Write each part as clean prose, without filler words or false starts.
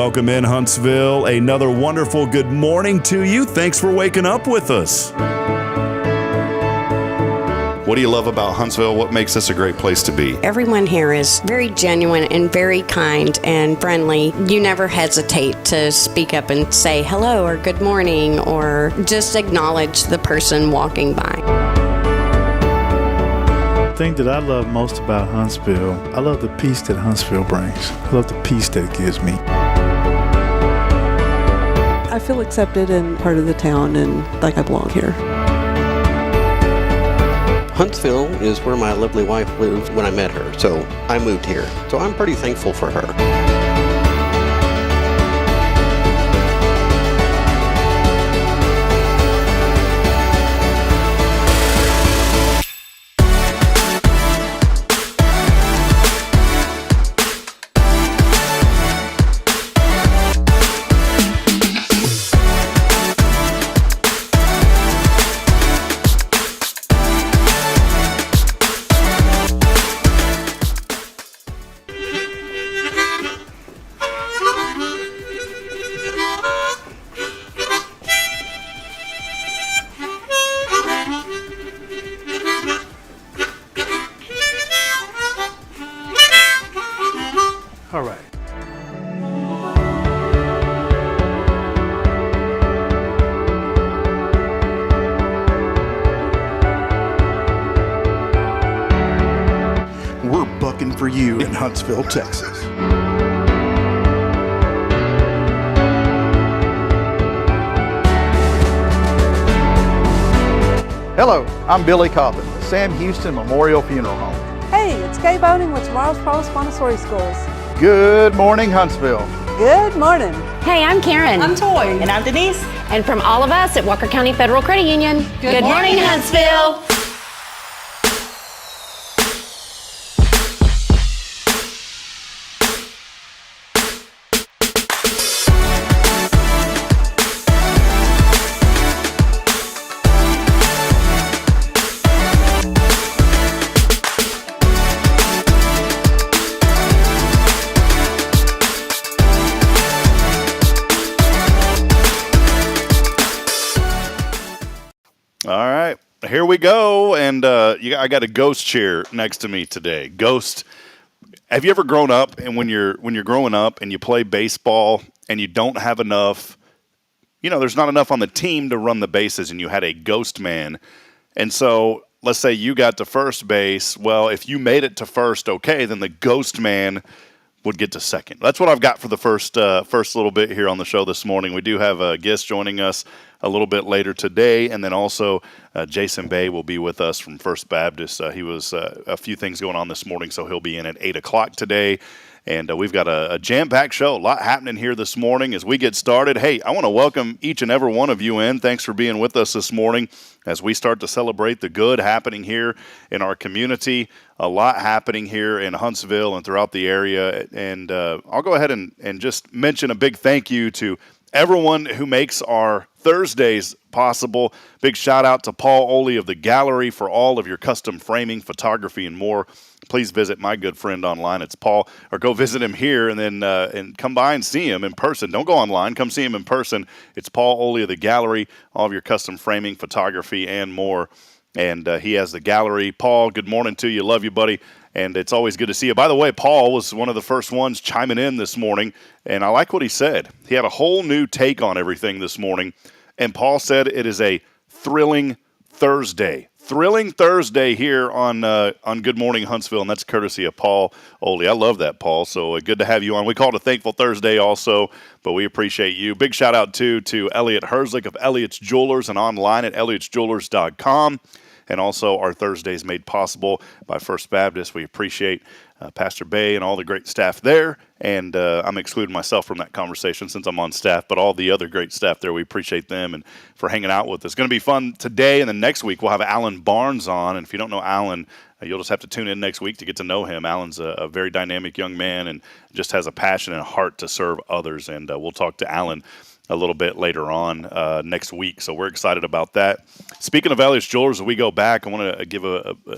welcome in, Huntsville. Another wonderful good morning to you. Thanks for waking up with us. What do you love about Huntsville? What makes this a great place to be? Everyone here is very genuine and very kind and friendly. You never hesitate to speak up and say hello or good morning or just acknowledge the person walking by. The thing that I love most about Huntsville, I love the peace that Huntsville brings. I love the peace that it gives me. I feel accepted and part of the town and like I belong here. Huntsville is where my lovely wife lived when I met her, so I moved here. So I'm pretty thankful for her. All right. We're bucking for you in Huntsville, Texas. Hello, I'm Billy Coppin, Sam Houston Memorial Funeral Home. Hey, it's Kay Boning with Tomorrow's Promise Montessori Schools. Good morning, Huntsville. Good morning. Hey, I'm Karen. I'm Toy. And I'm Denise. And from all of us at Walker County Federal Credit Union, good morning, Huntsville. All right, here we go. And I got a ghost chair next to me today. Ghost. Have you ever grown up and when you're growing up and you play baseball and you don't have enough, there's not enough on the team to run the bases and you had a ghost man. And so let's say you got to first base. Well, if you made it to first, okay, then the ghost man would get to second. That's what I've got for the first little bit here on the show this morning. We do have a guest joining us a little bit later today, and then also Jason Bay will be with us from First Baptist. He was a few things going on this morning, so he'll be in at 8 o'clock today. And we've got a jam-packed show, a lot happening here this morning as we get started. Hey, I want to welcome each and every one of you in. Thanks for being with us this morning as we start to celebrate the good happening here in our community. A lot happening here in Huntsville and throughout the area. And I'll go ahead and just mention a big thank you to everyone who makes our Thursdays possible. Big shout out to Paul Oley of the Gallery for all of your custom framing, photography, and more. Please visit my good friend online. It's Paul, or go visit him here and then and come by and see him in person. Don't go online. Come see him in person. It's Paul Oley of the Gallery, all of your custom framing, photography, and more. And he has the gallery. Paul, good morning to you. Love you, buddy. And it's always good to see you. By the way, Paul was one of the first ones chiming in this morning, and I like what he said. He had a whole new take on everything this morning, and Paul said it is a thrilling Thursday. Thrilling Thursday here on Good Morning Huntsville, and that's courtesy of Paul Oley. I love that, Paul, so good to have you on. We call it a Thankful Thursday also, but we appreciate you. Big shout out, too, to Elliot Herzlich of Elliot's Jewelers and online at elliotsjewelers.com. And also our Thursdays made possible by First Baptist. We appreciate Pastor Bay and all the great staff there. And I'm excluding myself from that conversation since I'm on staff, but all the other great staff there, we appreciate them and for hanging out with us. It's going to be fun today, and then next week we'll have Alan Barnes on. And if you don't know Alan, You'll just have to tune in next week to get to know him. Alan's a very dynamic young man and just has a passion and a heart to serve others. And we'll talk to Alan a little bit later on next week. So we're excited about that. Speaking of Elliott's Jewelers, as we go back, I want to give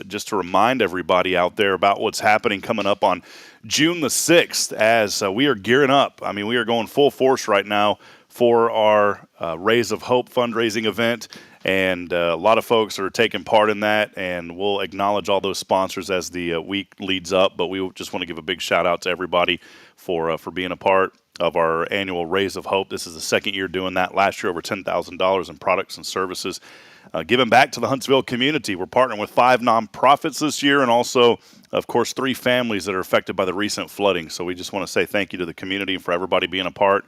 just to remind everybody out there about what's happening coming up on June the 6th as we are gearing up. I mean, we are going full force right now for our Rays of Hope fundraising event. And a lot of folks are taking part in that, and we'll acknowledge all those sponsors as the week leads up. But we just want to give a big shout out to everybody for being a part of our annual Rays of Hope. This is the second year doing that. Last year, over $10,000 in products and services given back to the Huntsville community. We're partnering with 5 nonprofits this year and also, of course, 3 families that are affected by the recent flooding. So we just want to say thank you to the community and for everybody being a part.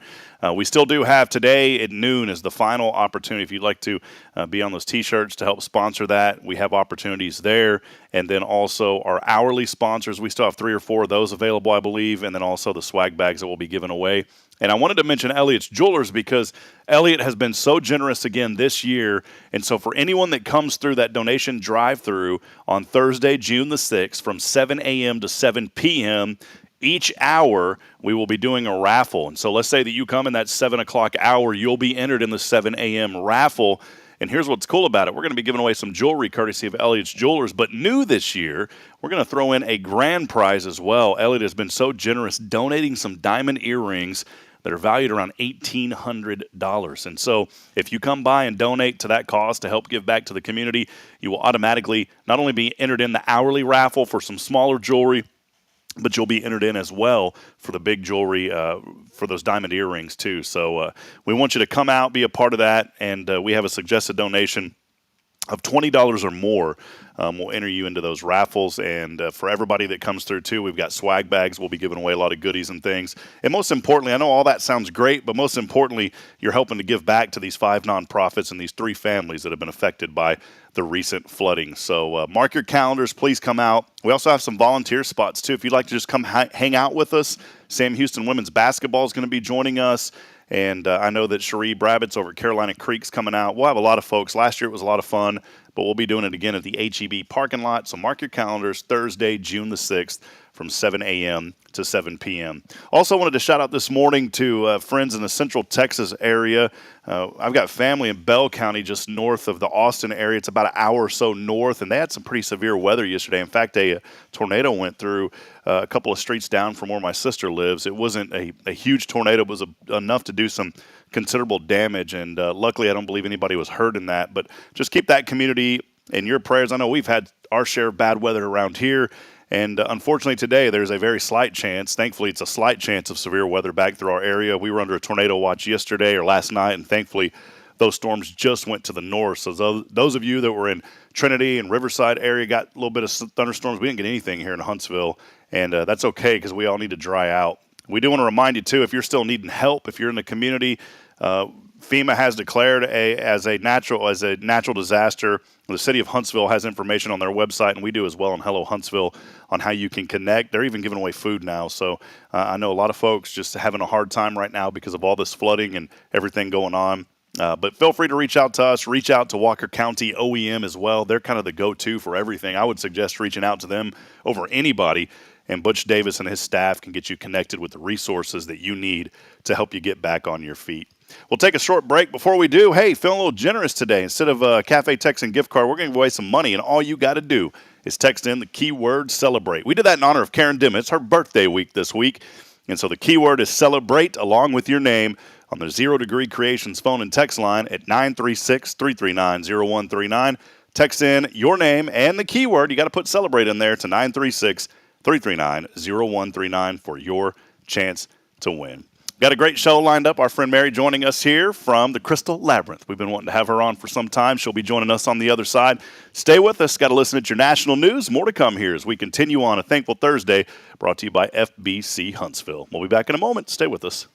We still do have today at noon is the final opportunity. If you'd like to be on those T-shirts to help sponsor that, we have opportunities there. And then also our hourly sponsors, we still have 3 or 4 of those available, I believe, and then also the swag bags that we'll be giving away. And I wanted to mention Elliott's Jewelers because Elliott has been so generous again this year. And so for anyone that comes through that donation drive-through on Thursday, June the 6th, from 7 a.m. to 7 p.m., each hour we will be doing a raffle. And so let's say that you come in that 7 o'clock hour, you'll be entered in the 7 a.m. raffle. And here's what's cool about it. We're going to be giving away some jewelry courtesy of Elliott's Jewelers. But new this year, we're going to throw in a grand prize as well. Elliott has been so generous donating some diamond earrings that are valued around $1,800. And so if you come by and donate to that cause to help give back to the community, you will automatically not only be entered in the hourly raffle for some smaller jewelry, but you'll be entered in as well for the big jewelry, for those diamond earrings too. So we want you to come out, be a part of that, and we have a suggested donation of $20 or more. We'll enter you into those raffles, and for everybody that comes through too, we've got swag bags. We'll be giving away a lot of goodies and things. And most importantly, I know all that sounds great, but most importantly, you're helping to give back to these 5 nonprofits and these 3 families that have been affected by the recent flooding. So mark your calendars. Please come out. We also have some volunteer spots too. If you'd like to just come hang out with us, Sam Houston women's basketball is going to be joining us. And I know that Cherie Brabbitts over at Carolina Creek's coming out. We'll have a lot of folks. Last year it was a lot of fun, but we'll be doing it again at the HEB parking lot. So mark your calendars, Thursday, June the 6th from 7 a.m. to 7 p.m. Also wanted to shout out this morning to friends in the Central Texas area. I've got family in Bell County just north of the Austin area. It's about an hour or so north, and they had some pretty severe weather yesterday. In fact, a tornado went through a couple of streets down from where my sister lives. It wasn't a huge tornado. It was enough to do some considerable damage, and luckily I don't believe anybody was hurt in that. But just keep that community in your prayers. I know we've had our share of bad weather around here, and unfortunately today there's a very slight chance, thankfully it's a slight chance of severe weather back through our area. We were under a tornado watch yesterday or last night, and thankfully those storms just went to the north. So those of you that were in Trinity and Riverside area got a little bit of thunderstorms. We didn't get anything here in Huntsville, and that's okay because we all need to dry out. We do want to remind you, too, if you're still needing help, if you're in the community, FEMA has declared as a natural disaster. The city of Huntsville has information on their website, and we do as well on Hello Huntsville on how you can connect. They're even giving away food now. So I know a lot of folks just having a hard time right now because of all this flooding and everything going on. But feel free to reach out to us. Reach out to Walker County OEM as well. They're kind of the go-to for everything. I would suggest reaching out to them over anybody. And Butch Davis and his staff can get you connected with the resources that you need to help you get back on your feet. We'll take a short break. Before we do, hey, feeling a little generous today. Instead of a Cafe Texan gift card, we're going to give away some money, and all you got to do is text in the keyword CELEBRATE. We did that in honor of Karen Dim. It's her birthday week this week, and so the keyword is CELEBRATE along with your name on the Zero Degree Creations phone and text line at 936-339-0139. Text in your name and the keyword. You got to put CELEBRATE in there to 936-339-0139 for your chance to win. Got a great show lined up. Our friend Mary joining us here from the Crystal Labyrinth. We've been wanting to have her on for some time. She'll be joining us on the other side. Stay with us. Got to listen at your national news. More to come here as we continue on a Thankful Thursday brought to you by FBC Huntsville. We'll be back in a moment. Stay with us.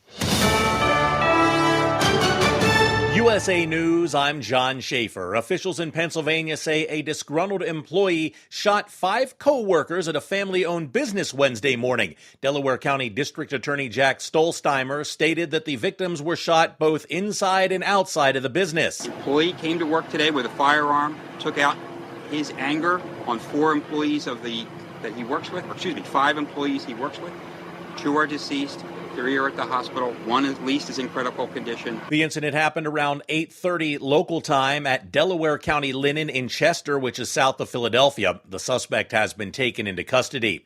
USA News, I'm John Schaefer. Officials in Pennsylvania say a disgruntled employee shot 5 co-workers at a family-owned business Wednesday morning. Delaware County District Attorney Jack Stolzheimer stated that the victims were shot both inside and outside of the business. Employee came to work today with a firearm, took out his anger on 4 employees that he works with, 5 employees he works with. 2 are deceased, 3 are at the hospital, 1 at least is in critical condition. The incident happened around 8:30 local time at Delaware County Linen in Chester, which is south of Philadelphia. The suspect has been taken into custody.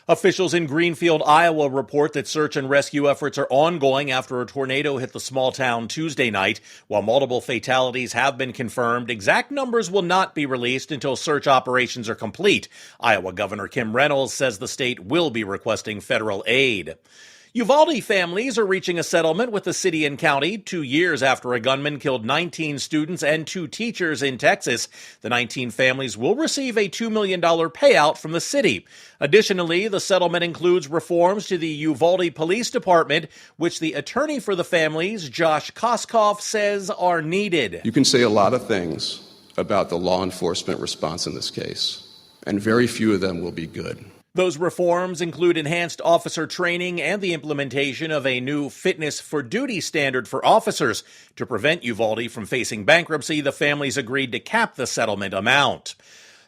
Officials in Greenfield, Iowa report that search and rescue efforts are ongoing after a tornado hit the small town Tuesday night. While multiple fatalities have been confirmed, exact numbers will not be released until search operations are complete. Iowa Governor Kim Reynolds says the state will be requesting federal aid. Uvalde families are reaching a settlement with the city and county 2 years after a gunman killed 19 students and 2 teachers in Texas. The 19 families will receive a $2 million payout from the city. Additionally, the settlement includes reforms to the Uvalde Police Department, which the attorney for the families, Josh Koskoff, says are needed. You can say a lot of things about the law enforcement response in this case, and very few of them will be good. Those reforms include enhanced officer training and the implementation of a new fitness for duty standard for officers. To prevent Uvalde from facing bankruptcy, the families agreed to cap the settlement amount.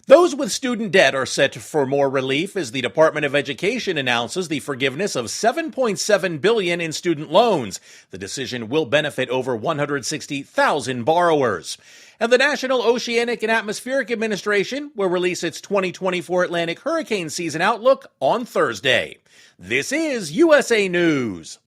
Those with student debt are set for more relief as the Department of Education announces the forgiveness of $7.7 billion in student loans. The decision will benefit over 160,000 borrowers. And the National Oceanic and Atmospheric Administration will release its 2024 Atlantic hurricane season outlook on Thursday. This is USA News.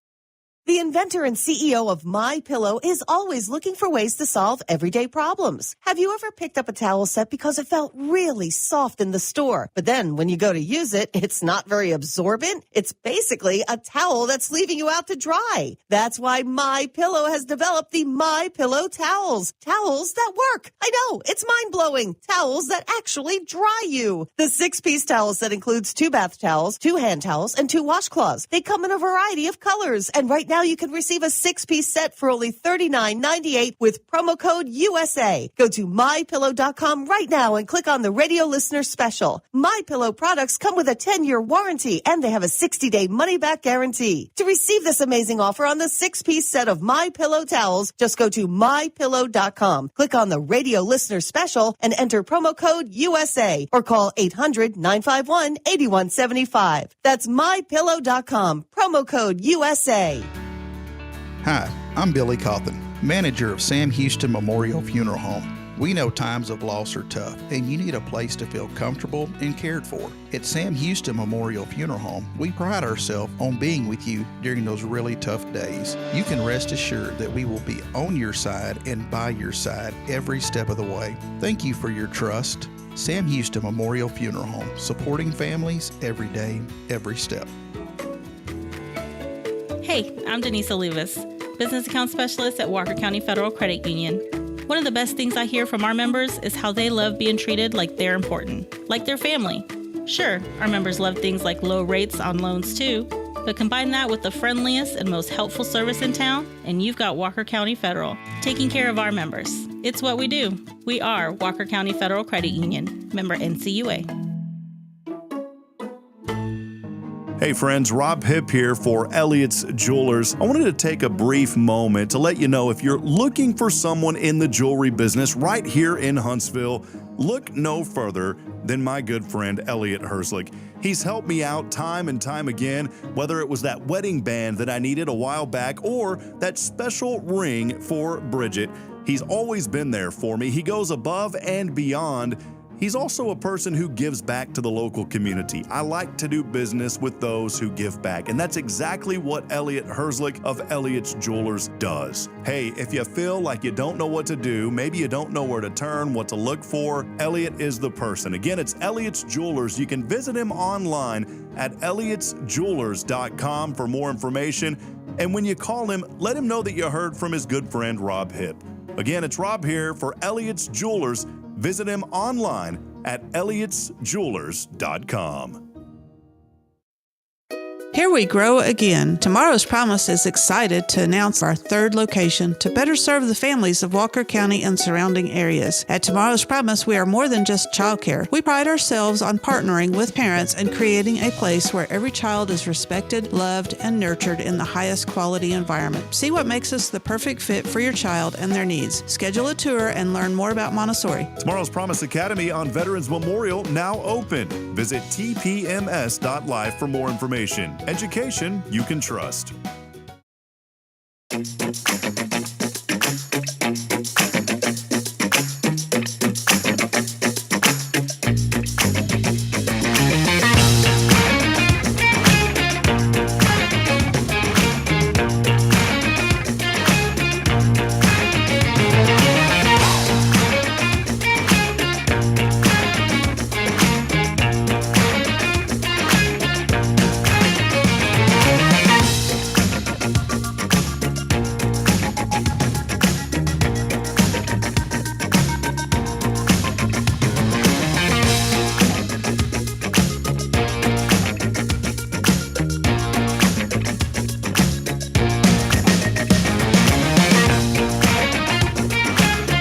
The inventor and CEO of MyPillow is always looking for ways to solve everyday problems. Have you ever picked up a towel set because it felt really soft in the store, but then when you go to use it, it's not very absorbent? It's basically a towel that's leaving you out to dry. That's why MyPillow has developed the MyPillow towels. Towels that work. I know, it's mind-blowing. Towels that actually dry you. The 6-piece towel set includes 2 bath towels, 2 hand towels, and 2 washcloths. They come in a variety of colors, and right now you can receive a 6-piece set for only $39.98 with promo code USA. Go to MyPillow.com right now and click on the radio listener special. MyPillow products come with a 10-year warranty and they have a 60-day money-back guarantee. To receive this amazing offer on the 6-piece set of MyPillow towels, just go to MyPillow.com. Click on the radio listener special and enter promo code USA or call 800-951-8175. That's MyPillow.com. Promo code USA. Hi, I'm Billy Cawthon, manager of Sam Houston Memorial Funeral Home. We know times of loss are tough, and you need a place to feel comfortable and cared for. At Sam Houston Memorial Funeral Home, we pride ourselves on being with you during those really tough days. You can rest assured that we will be on your side and by your side every step of the way. Thank you for your trust. Sam Houston Memorial Funeral Home, supporting families every day, every step. Hey, I'm Denise Olivas, Business Account Specialist at Walker County Federal Credit Union. One of the best things I hear from our members is how they love being treated like they're important, like their family. Sure, our members love things like low rates on loans too, but combine that with the friendliest and most helpful service in town, and you've got Walker County Federal, taking care of our members. It's what we do. We are Walker County Federal Credit Union, member NCUA. Hey friends, Rob Hipp here for Elliott's Jewelers. I wanted to take a brief moment to let you know if you're looking for someone in the jewelry business right here in Huntsville, look no further than my good friend Elliott Herzlich. He's helped me out time and time again, whether it was that wedding band that I needed a while back or that special ring for Bridget. He's always been there for me. He goes above and beyond. He's also a person who gives back to the local community. I like to do business with those who give back, and that's exactly what Elliott Herzlich of Elliott's Jewelers does. Hey, if you feel like you don't know what to do, maybe you don't know where to turn, what to look for, Elliott is the person. Again, it's Elliott's Jewelers. You can visit him online at elliotsjewelers.com for more information. And when you call him, let him know that you heard from his good friend Rob Hipp. Again, it's Rob here for Elliott's Jewelers. Visit him online at elliotsjewelers.com. Here we grow again. Tomorrow's Promise is excited to announce our third location to better serve the families of Walker County and surrounding areas. At Tomorrow's Promise, we are more than just childcare. We pride ourselves on partnering with parents and creating a place where every child is respected, loved, and nurtured in the highest quality environment. See what makes us the perfect fit for your child and their needs. Schedule a tour and learn more about Montessori. Tomorrow's Promise Academy on Veterans Memorial now open. Visit tpms.life for more information. Education you can trust.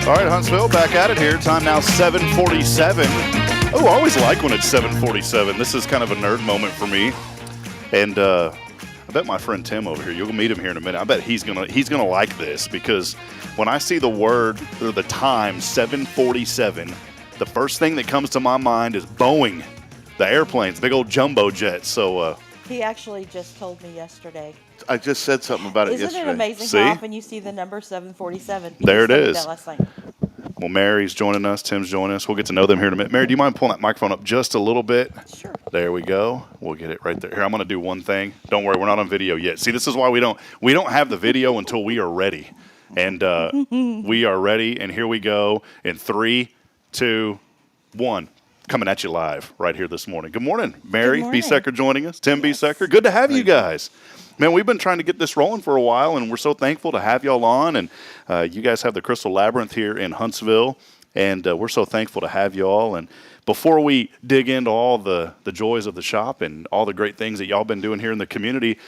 All right, Huntsville, back at it here. Time now 7:47. Oh, I always like when it's 7:47. This is kind of a nerd moment for me. And I bet my friend Tim over here, you'll meet him here in a minute. I bet he's gonna like this, because when I see the word or the time 7:47, the first thing that comes to my mind is Boeing, the airplanes, big old jumbo jets. So he actually just told me yesterday. I just said something about it yesterday. Isn't it amazing how often you see the number 747? There it is. That last night. Well, Mary's joining us. Tim's joining us. We'll get to know them here in a minute. Mary, do you mind pulling that microphone up just a little bit? Sure. There we go. We'll get it right there. Here, I'm going to do one thing. Don't worry, we're not on video yet. See, this is why we don't have the video until we are ready. And we are ready, and here we go in 3, 2, 1. Coming at you live right here this morning. Good morning, Mary. Good morning. Biesecker joining us. Tim Biesecker. Good to have you guys. Man, we've been trying to get this rolling for a while, and we're so thankful to have y'all on. And you guys have the Crystal Labyrinth here in Huntsville, and we're so thankful to have y'all. And before we dig into all the joys of the shop and all the great things that y'all been doing here in the community,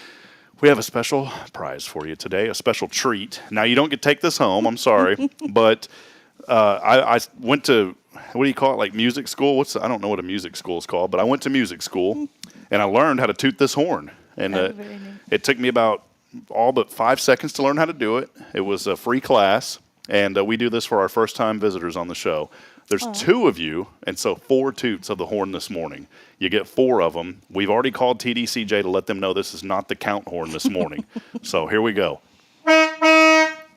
we have a special prize for you today, a special treat. Now, you don't get to take this home, I'm sorry, but I went to, what do you call it, like music school? I don't know what a music school is called, but I went to music school, and I learned how to toot this horn. And it took me about all but 5 seconds to learn how to do it. It was a free class, and we do this for our first-time visitors on the show. There's 2 of you, and so 4 toots of the horn this morning. You get 4 of them. We've already called TDCJ to let them know this is not the count horn this morning. So here we go.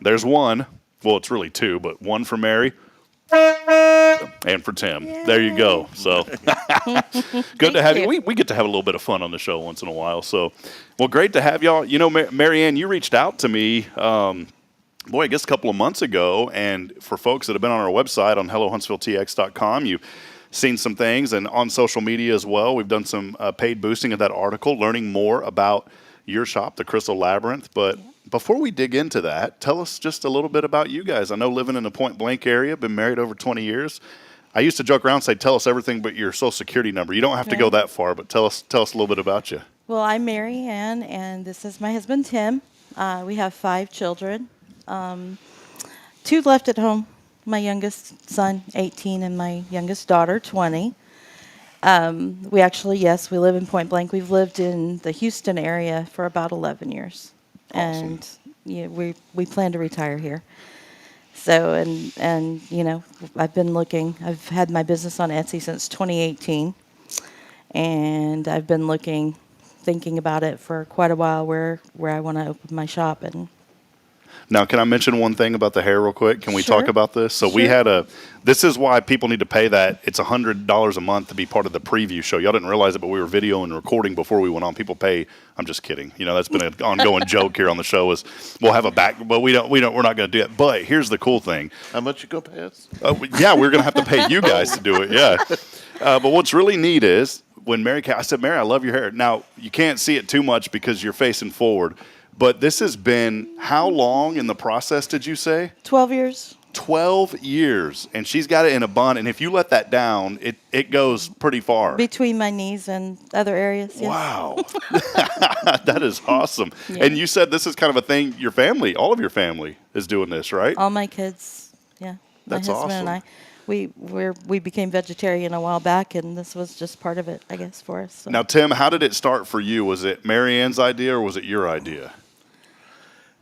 There's 1. Well, it's really 2, but 1 for Mary. And for Tim. Yay. There you go. So good to have you. We get to have a little bit of fun on the show once in a while. So, well, great to have y'all. You know, Mary Ann, you reached out to me, I guess a couple of months ago. And for folks that have been on our website on HelloHuntsvilleTX.com, you've seen some things, and on social media as well. We've done some paid boosting of that article, learning more about your shop, the Crystal Labyrinth. But before we dig into that, tell us just a little bit about you guys. I know living in the Point Blank area, been married over 20 years. I used to joke around and say, tell us everything but your social security number. You don't have to go that far, but tell us a little bit about you. Well, I'm Mary Ann, and this is my husband, Tim. We have 5 children. 2 left at home. My youngest son, 18, and my youngest daughter, 20. We actually, we live in Point Blank. We've lived in the Houston area for about 11 years. Awesome. And we plan to retire here. So, and I've been looking. I've had my business on Etsy since 2018. And I've been thinking about it for quite a while, where I want to open my shop. And now, can I mention one thing about the hair real quick? Can we Sure. talk about this? So we had this is why people need to pay that. It's $100 a month to be part of the preview show. Y'all didn't realize it, but we were videoing and recording before we went on. People pay. I'm just kidding. That's been an ongoing joke here on the show is we'll have a back, but we're not going to do it. But here's the cool thing. How much you going to pay us? Yeah, we're going to have to pay you guys to do it. Yeah. But what's really neat is when I said, Mary, I love your hair. Now, you can't see it too much because you're facing forward. But this has been how long in the process, did you say? 12 years. 12 years, and she's got it in a bun. And if you let that down, it goes pretty far. Between my knees and other areas. Yes. Wow. That is awesome. Yeah. And you said this is kind of a thing your family, all of your family is doing this, right? All my kids, yeah. That's my husband awesome. and I, we became vegetarian a while back, and this was just part of it, I guess, for us. So. Now, Tim, how did it start for you? Was it Mary Ann's idea or was it your idea?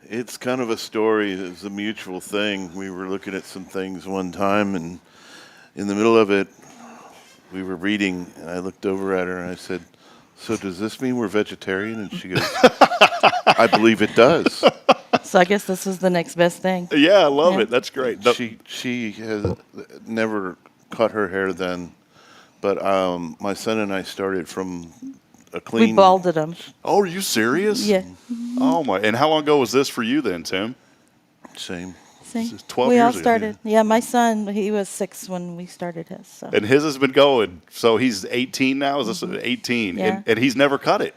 It's kind of a story. It's a mutual thing. We were looking at some things one time, and in the middle of it, we were reading, and I looked over at her and I said, "So does this mean we're vegetarian?" And she goes, "I believe it does." So I guess this was the next best thing. Yeah, I love it. That's great. She has never cut her hair then, but my son and I started from a clean. We balded them. Oh, are you serious? Yeah. Oh my! And how long ago was this for you then, Tim? Same. See? This is 12 we years all ago. started. Yeah, my son, he was 6 when we started his. So. And his has been going. So he's 18 now. Is this 18? Yeah. And he's never cut it.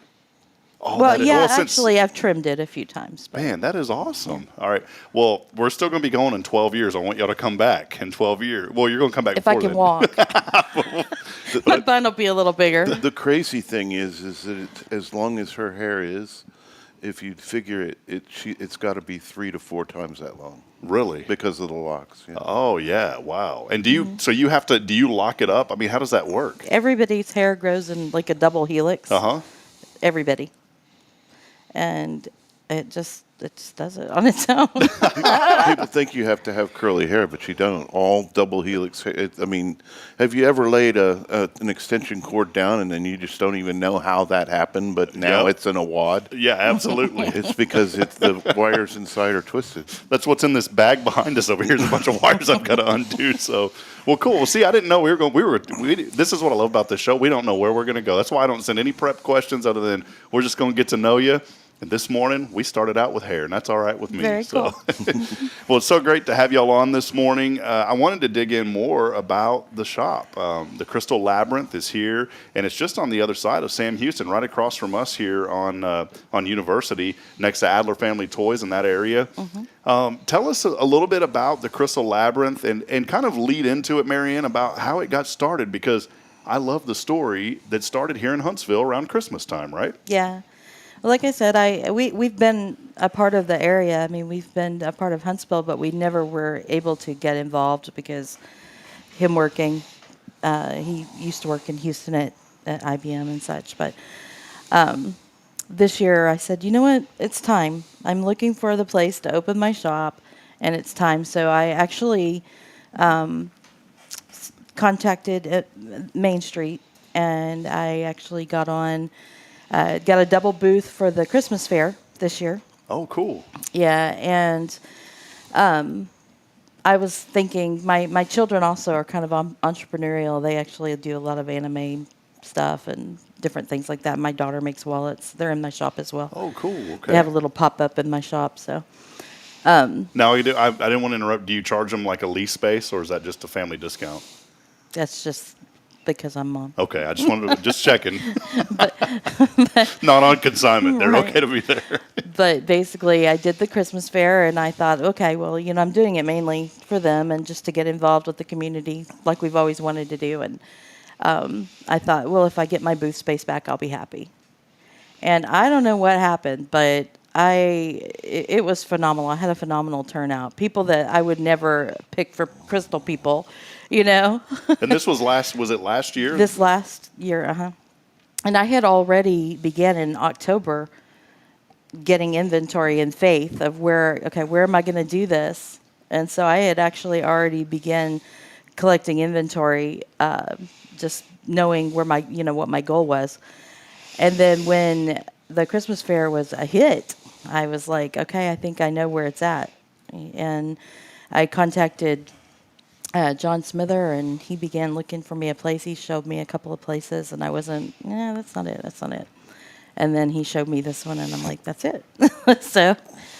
Oh, well, that is- yeah, since- actually, I've trimmed it a few times. But. Man, that is awesome. All right. Well, we're still going to be going in 12 years. I want y'all to come back in 12 years. Well, you're going to come back If I before can then. walk. My bun will be a little bigger. The crazy thing is that as long as her hair is, if you figure it's got to be 3 to 4 times that long. Really? Because of the locks. Yeah. Oh, yeah. Wow. And do you, so you have to, do you lock it up? I mean, how does that work? Everybody's hair grows in like a double helix. Uh-huh. Everybody. And it just does it on its own. People think you have to have curly hair, but you don't. All double helix. I mean, have you ever laid an extension cord down and then you just don't even know how that happened, but now Yep. it's in a wad? Yeah, absolutely. It's because the wires inside are twisted. That's what's in this bag behind us over here. There's a bunch of wires I've got to undo. So, well, cool. Well, see, I didn't know we were going. This is what I love about this show. We don't know where we're going to go. That's why I don't send any prep questions other than we're just going to get to know you. And this morning, we started out with hair, and that's all right with me. Very cool. Well, it's so great to have y'all on this morning. I wanted to dig in more about the shop. The Crystal Labyrinth is here, and it's just on the other side of Sam Houston, right across from us here on University, next to Adler Family Toys in that area. Mm-hmm. Tell us a little bit about the Crystal Labyrinth and kind of lead into it, Mary Ann, about how it got started, because I love the story that started here in Huntsville around Christmas time, right? Yeah. Well, like I said, we've been a part of the area. I mean, we've been a part of Huntsville, but we never were able to get involved because him working. He used to work in Houston at IBM and such. But this year I said, you know what? It's time. I'm looking for the place to open my shop, and it's time. So I actually contacted at Main Street, and I actually got a double booth for the Christmas fair this year. Oh, cool. Yeah, and I was thinking, my children also are kind of entrepreneurial. They actually do a lot of anime stuff and different things like that. My daughter makes wallets. They're in my shop as well. Oh, cool. Okay. They have a little pop-up in my shop, so. Now, I didn't want to interrupt. Do you charge them like a lease space, or is that just a family discount? That's just because I'm mom. Okay, I just wanted to just checking. Not on consignment. They're Right. okay to be there. But basically, I did the Christmas fair, and I thought, okay, well, I'm doing it mainly for them and just to get involved with the community like we've always wanted to do. And I thought, well, if I get my booth space back, I'll be happy. And I don't know what happened, but it was phenomenal. I had a phenomenal turnout. People that I would never pick for Crystal people, And this was it last year? This last year, And I had already began in October getting inventory in faith of where am I going to do this? And so I had actually already began collecting inventory, just knowing where what my goal was. And then when the Christmas fair was a hit, I was like, okay, I think I know where it's at. And I contacted John Smither, and he began looking for me a place. He showed me a couple of places, and I wasn't, that's not it. And then he showed me this one, and I'm like, that's it. So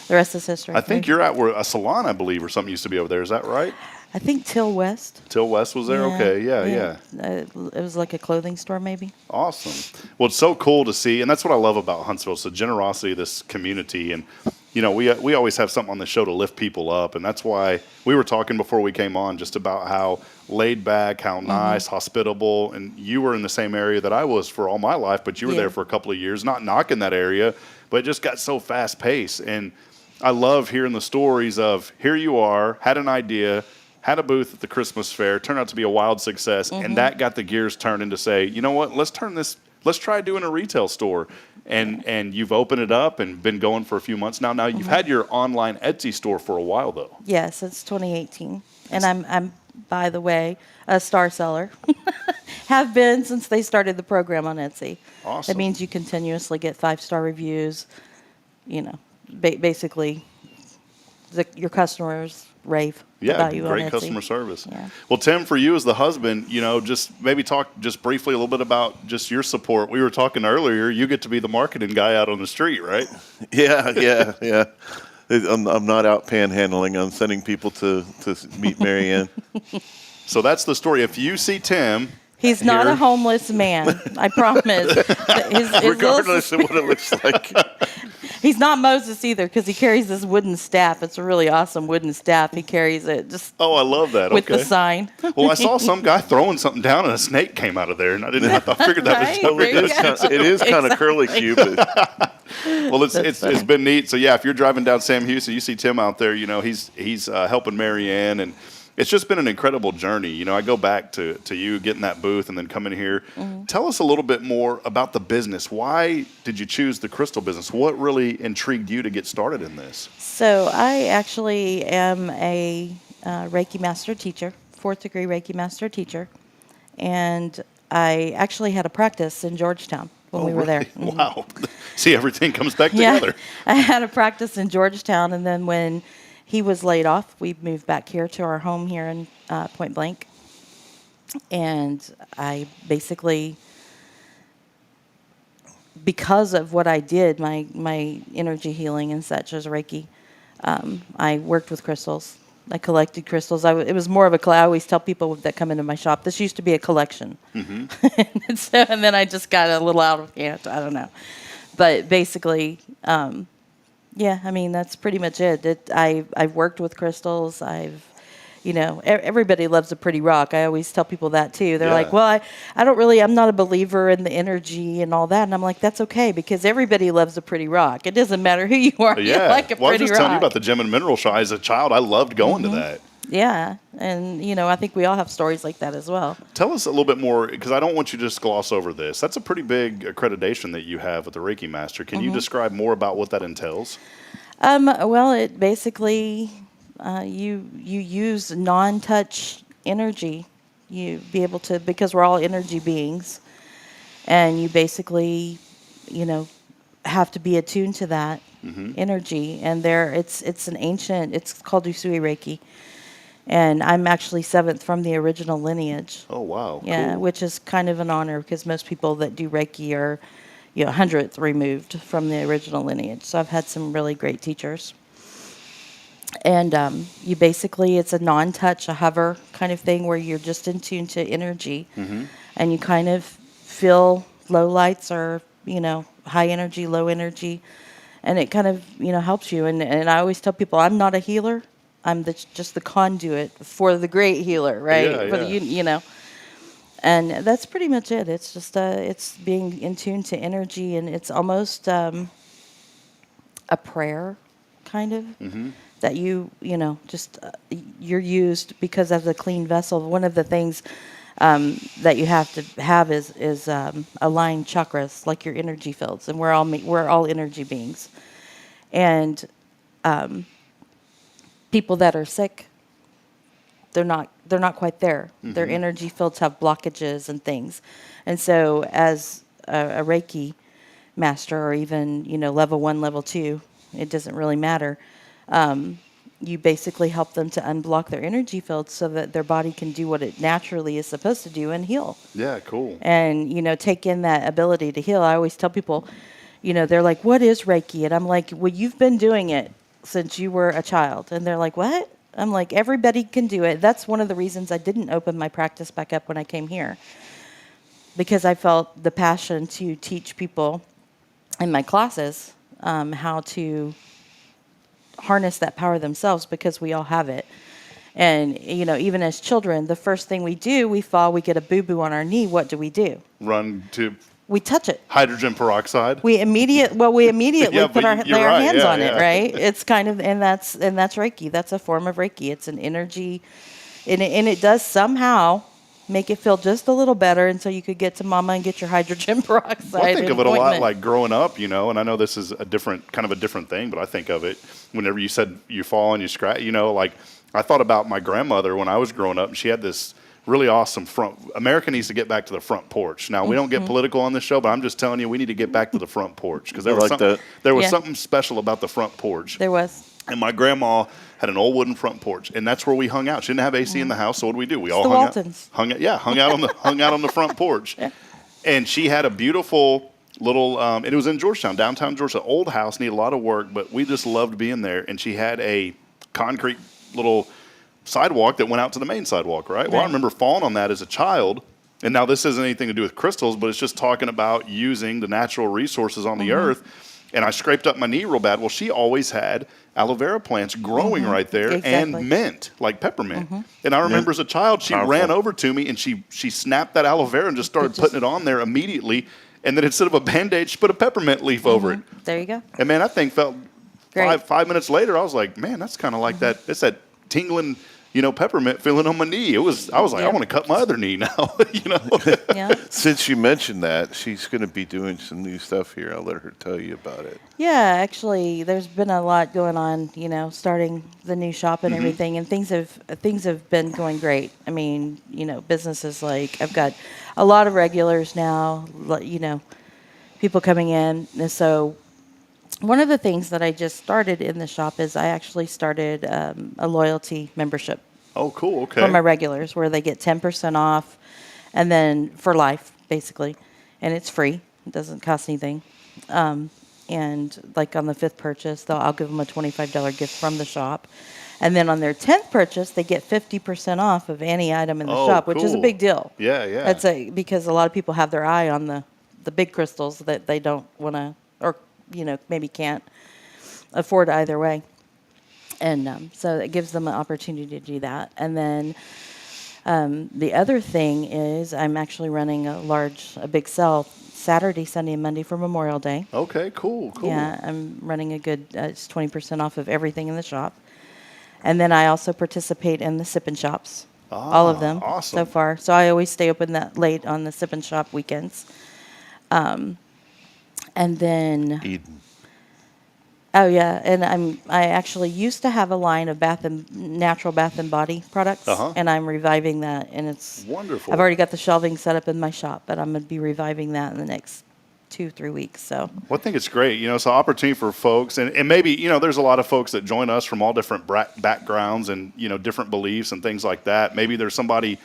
the rest is history. I think you're at where a salon, I believe, or something used to be over there. Is that right? I think Till West. Till West was there? Okay, yeah. It was like a clothing store, maybe. Awesome. Well, it's so cool to see, and that's what I love about Huntsville. It's the generosity of this community, and you know, we always have something on the show to lift people up, and that's why we were talking before we came on just about how laid back, how nice, hospitable, and you were in the same area that I was for all my life, but you were there for a couple of years, not knocking that area, but it just got so fast paced. And I love hearing the stories of here you are, had an idea, had a booth at the Christmas fair, turned out to be a wild success, and that got the gears turned into say, you know what, let's try doing a retail store. And you've opened it up and been going for a few months now. Now you've had your online Etsy store for a while though. Yeah, since 2018. And I'm by the way, a star seller. Have been since they started the program on Etsy. Awesome. That means you continuously get 5-star reviews. You know, basically your customers rave about you on Etsy. Great customer service. Yeah. Well, Tim, for you as the husband, you know, just maybe talk just briefly a little bit about just your support. We were talking earlier, you get to be the marketing guy out on the street, right? Yeah. I'm not out panhandling. I'm sending people to meet Marianne. So that's the story. If you see Tim... He's not a homeless man, I promise. Regardless of what it looks like. He's not Moses either because he carries this wooden staff. It's a really awesome wooden staff. He carries it just. Oh, I love that. With the sign. Well, I saw some guy throwing something down and a snake came out of there, and I figured that was it is kind of curly cue. Well, it's been neat. So yeah, if you're driving down Sam Houston, you see Tim out there. You know, he's helping Marianne, and it's just been an incredible journey. You know, I go back to you getting that booth and then coming here. Tell us a little bit more about the business. Why did you choose the crystal business? What really intrigued you to get started in this? So I actually am a Reiki master teacher, 4th degree Reiki master teacher. And I actually had a practice in Georgetown when we were there. Wow. See, everything comes back together. I had a practice in Georgetown, and then when he was laid off, we moved back here to our home here in Point Blank. And I basically, because of what I did, my energy healing and such as Reiki, I worked with crystals. I collected crystals. It was more of I always tell people that come into my shop, this used to be a collection. and then I just got a little out of hand. I don't know. But basically, yeah, I mean, that's pretty much it. I've worked with crystals. Everybody loves a pretty rock. I always tell people that too. They're like, well, I'm not a believer in the energy and all that. And I'm like, that's okay because everybody loves a pretty rock. It doesn't matter who you are. You like a pretty rock. I was just telling you about the gem and mineral shop. As a child, I loved going to that. Yeah, and I think we all have stories like that as well. Tell us a little bit more, because I don't want you to just gloss over this. That's a pretty big accreditation that you have with the Reiki Master. Can you describe more about what that entails? Well, it basically you use non-touch energy. You be able to, because we're all energy beings, and you basically, have to be attuned to that energy. And it's an ancient. It's called Usui Reiki. And I'm actually 7th from the original lineage. Oh, wow. Yeah, cool. Which is kind of an honor because most people that do Reiki are, 100th removed from the original lineage. So I've had some really great teachers. And you basically, it's a non-touch, a hover kind of thing where you're just in tune to energy. And you kind of feel low lights or, high energy, low energy. And it kind of, helps you. And I always tell people, I'm not a healer. I'm just the conduit for the great healer, right? Yeah, And that's pretty much it. It's just it's being in tune to energy, and it's almost a prayer, kind of, that you're used because of the clean vessel. One of the things that you have to have is aligned chakras, like your energy fields, and we're all energy beings, and people that are sick, they're not quite there. Their energy fields have blockages and things. And so as a Reiki master, or even, level 1, level 2, it doesn't really matter. You basically help them to unblock their energy fields so that their body can do what it naturally is supposed to do and heal. Yeah, cool. And, take in that ability to heal. I always tell people, they're like, what is Reiki? And I'm like, well, you've been doing it since you were a child. And they're like, what? I'm like, everybody can do it. That's one of the reasons I didn't open my practice back up when I came here, because I felt the passion to teach people in my classes how to harness that power themselves because we all have it. And, even as children, the first thing we do, we fall, we get a boo-boo on our knee. What do? Run to... We touch it. Hydrogen peroxide. We immediately Yeah, put our you're lay our right, hands yeah, on it, yeah. right? It's kind of, and that's Reiki. That's a form of Reiki. It's an energy, and it does somehow make it feel just a little better until you could get to mama and get your hydrogen peroxide. Well, I think of it a lot appointment. like growing up, and I know this is a different thing, but I think of it whenever you said you fall and you scratch, like I thought about my grandmother when I was growing up, and she had this really awesome front. America needs to get back to the front porch. Now, we don't get political on this show, but I'm just telling you, we need to get back to the front porch because there was something special about the front porch. There was. And my grandma had an old wooden front porch, and that's where we hung out. She didn't have AC in the house, so what did we do? We all the hung Waltons. out. Hung out on the front porch. Yeah. And she had a beautiful little, and it was in Georgetown, downtown Georgetown. Old house, needed a lot of work, but we just loved being there. And she had a concrete little sidewalk that went out to the main sidewalk, right? Well, I remember falling on that as a child. And now this isn't anything to do with crystals, but it's just talking about using the natural resources on the earth. And I scraped up my knee real bad. Well, she always had aloe vera plants growing right there and mint, like peppermint. And I remember as a child, she ran over to me and she snapped that aloe vera and just started putting it on there immediately. And then instead of a Band-Aid, she put a peppermint leaf over it. There you go. And man, that thing felt Great. five minutes later, I was like, man, that's kind of like that. It's that tingling, peppermint feeling on my knee. I was like, I want to cut my other knee now, Since you mentioned that, she's going to be doing some new stuff here. I'll let her tell you about it. Yeah, actually, there's been a lot going on, starting the new shop and everything, and things have been going great. I mean, businesses like, I've got a lot of regulars now, people coming in, and so one of the things that I just started in the shop is I actually started a loyalty membership. Oh, cool. Okay. For my regulars, where they get 10% off, and then for life, basically, and it's free. It doesn't cost anything. And like on the 5th purchase, I'll give them a $25 gift from the shop, and then on their 10th purchase, they get 50% off of any item in the shop, which is a big deal. Yeah, yeah. Because a lot of people have their eye on the big crystals that they don't want to, or maybe can't afford either way. And so it gives them an opportunity to do that. And then the other thing is I'm actually running a big sale Saturday, Sunday, and Monday for Memorial Day. Okay, cool. Yeah, I'm running a good, it's 20% off of everything in the shop. And then I also participate in the sip and shops, all of them so far. So I always stay open that late on the sip and shop weekends. And then Eden. Oh yeah, and I actually used to have a line of natural bath and body products, and I'm reviving that, and it's wonderful. I've already got the shelving set up in my shop, but I'm going to be reviving that in the next 2-3 weeks. So well, I think it's great. It's an opportunity for folks, and maybe there's a lot of folks that join us from all different backgrounds and different beliefs and things like that. Maybe there's somebody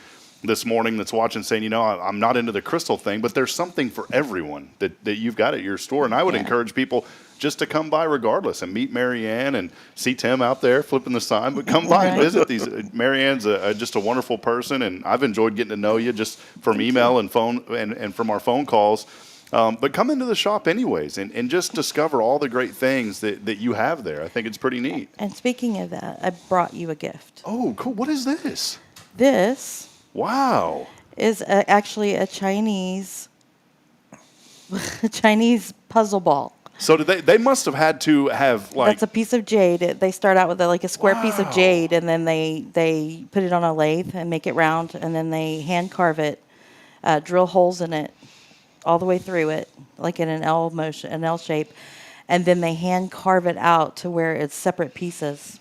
this morning that's watching saying, I'm not into the crystal thing, but there's something for everyone that you've got at your store. And I would encourage people just to come by regardless and meet Marianne and see Tim out there flipping the sign, but come by and visit these. Marianne's just a wonderful person, and I've enjoyed getting to know you just from email and phone and from our phone calls. But come into the shop anyways and just discover all the great things that you have there. I think it's pretty neat. And speaking of that, I brought you a gift. Oh, cool. What is this? This wow is actually a Chinese puzzle ball. So they must have had to have like... That's a piece of jade. They start out with a square piece of jade, and then they put it on a lathe and make it round, and then they hand carve it, drill holes in it all the way through it, like in an L shape, and then they hand carve it out to where it's separate pieces.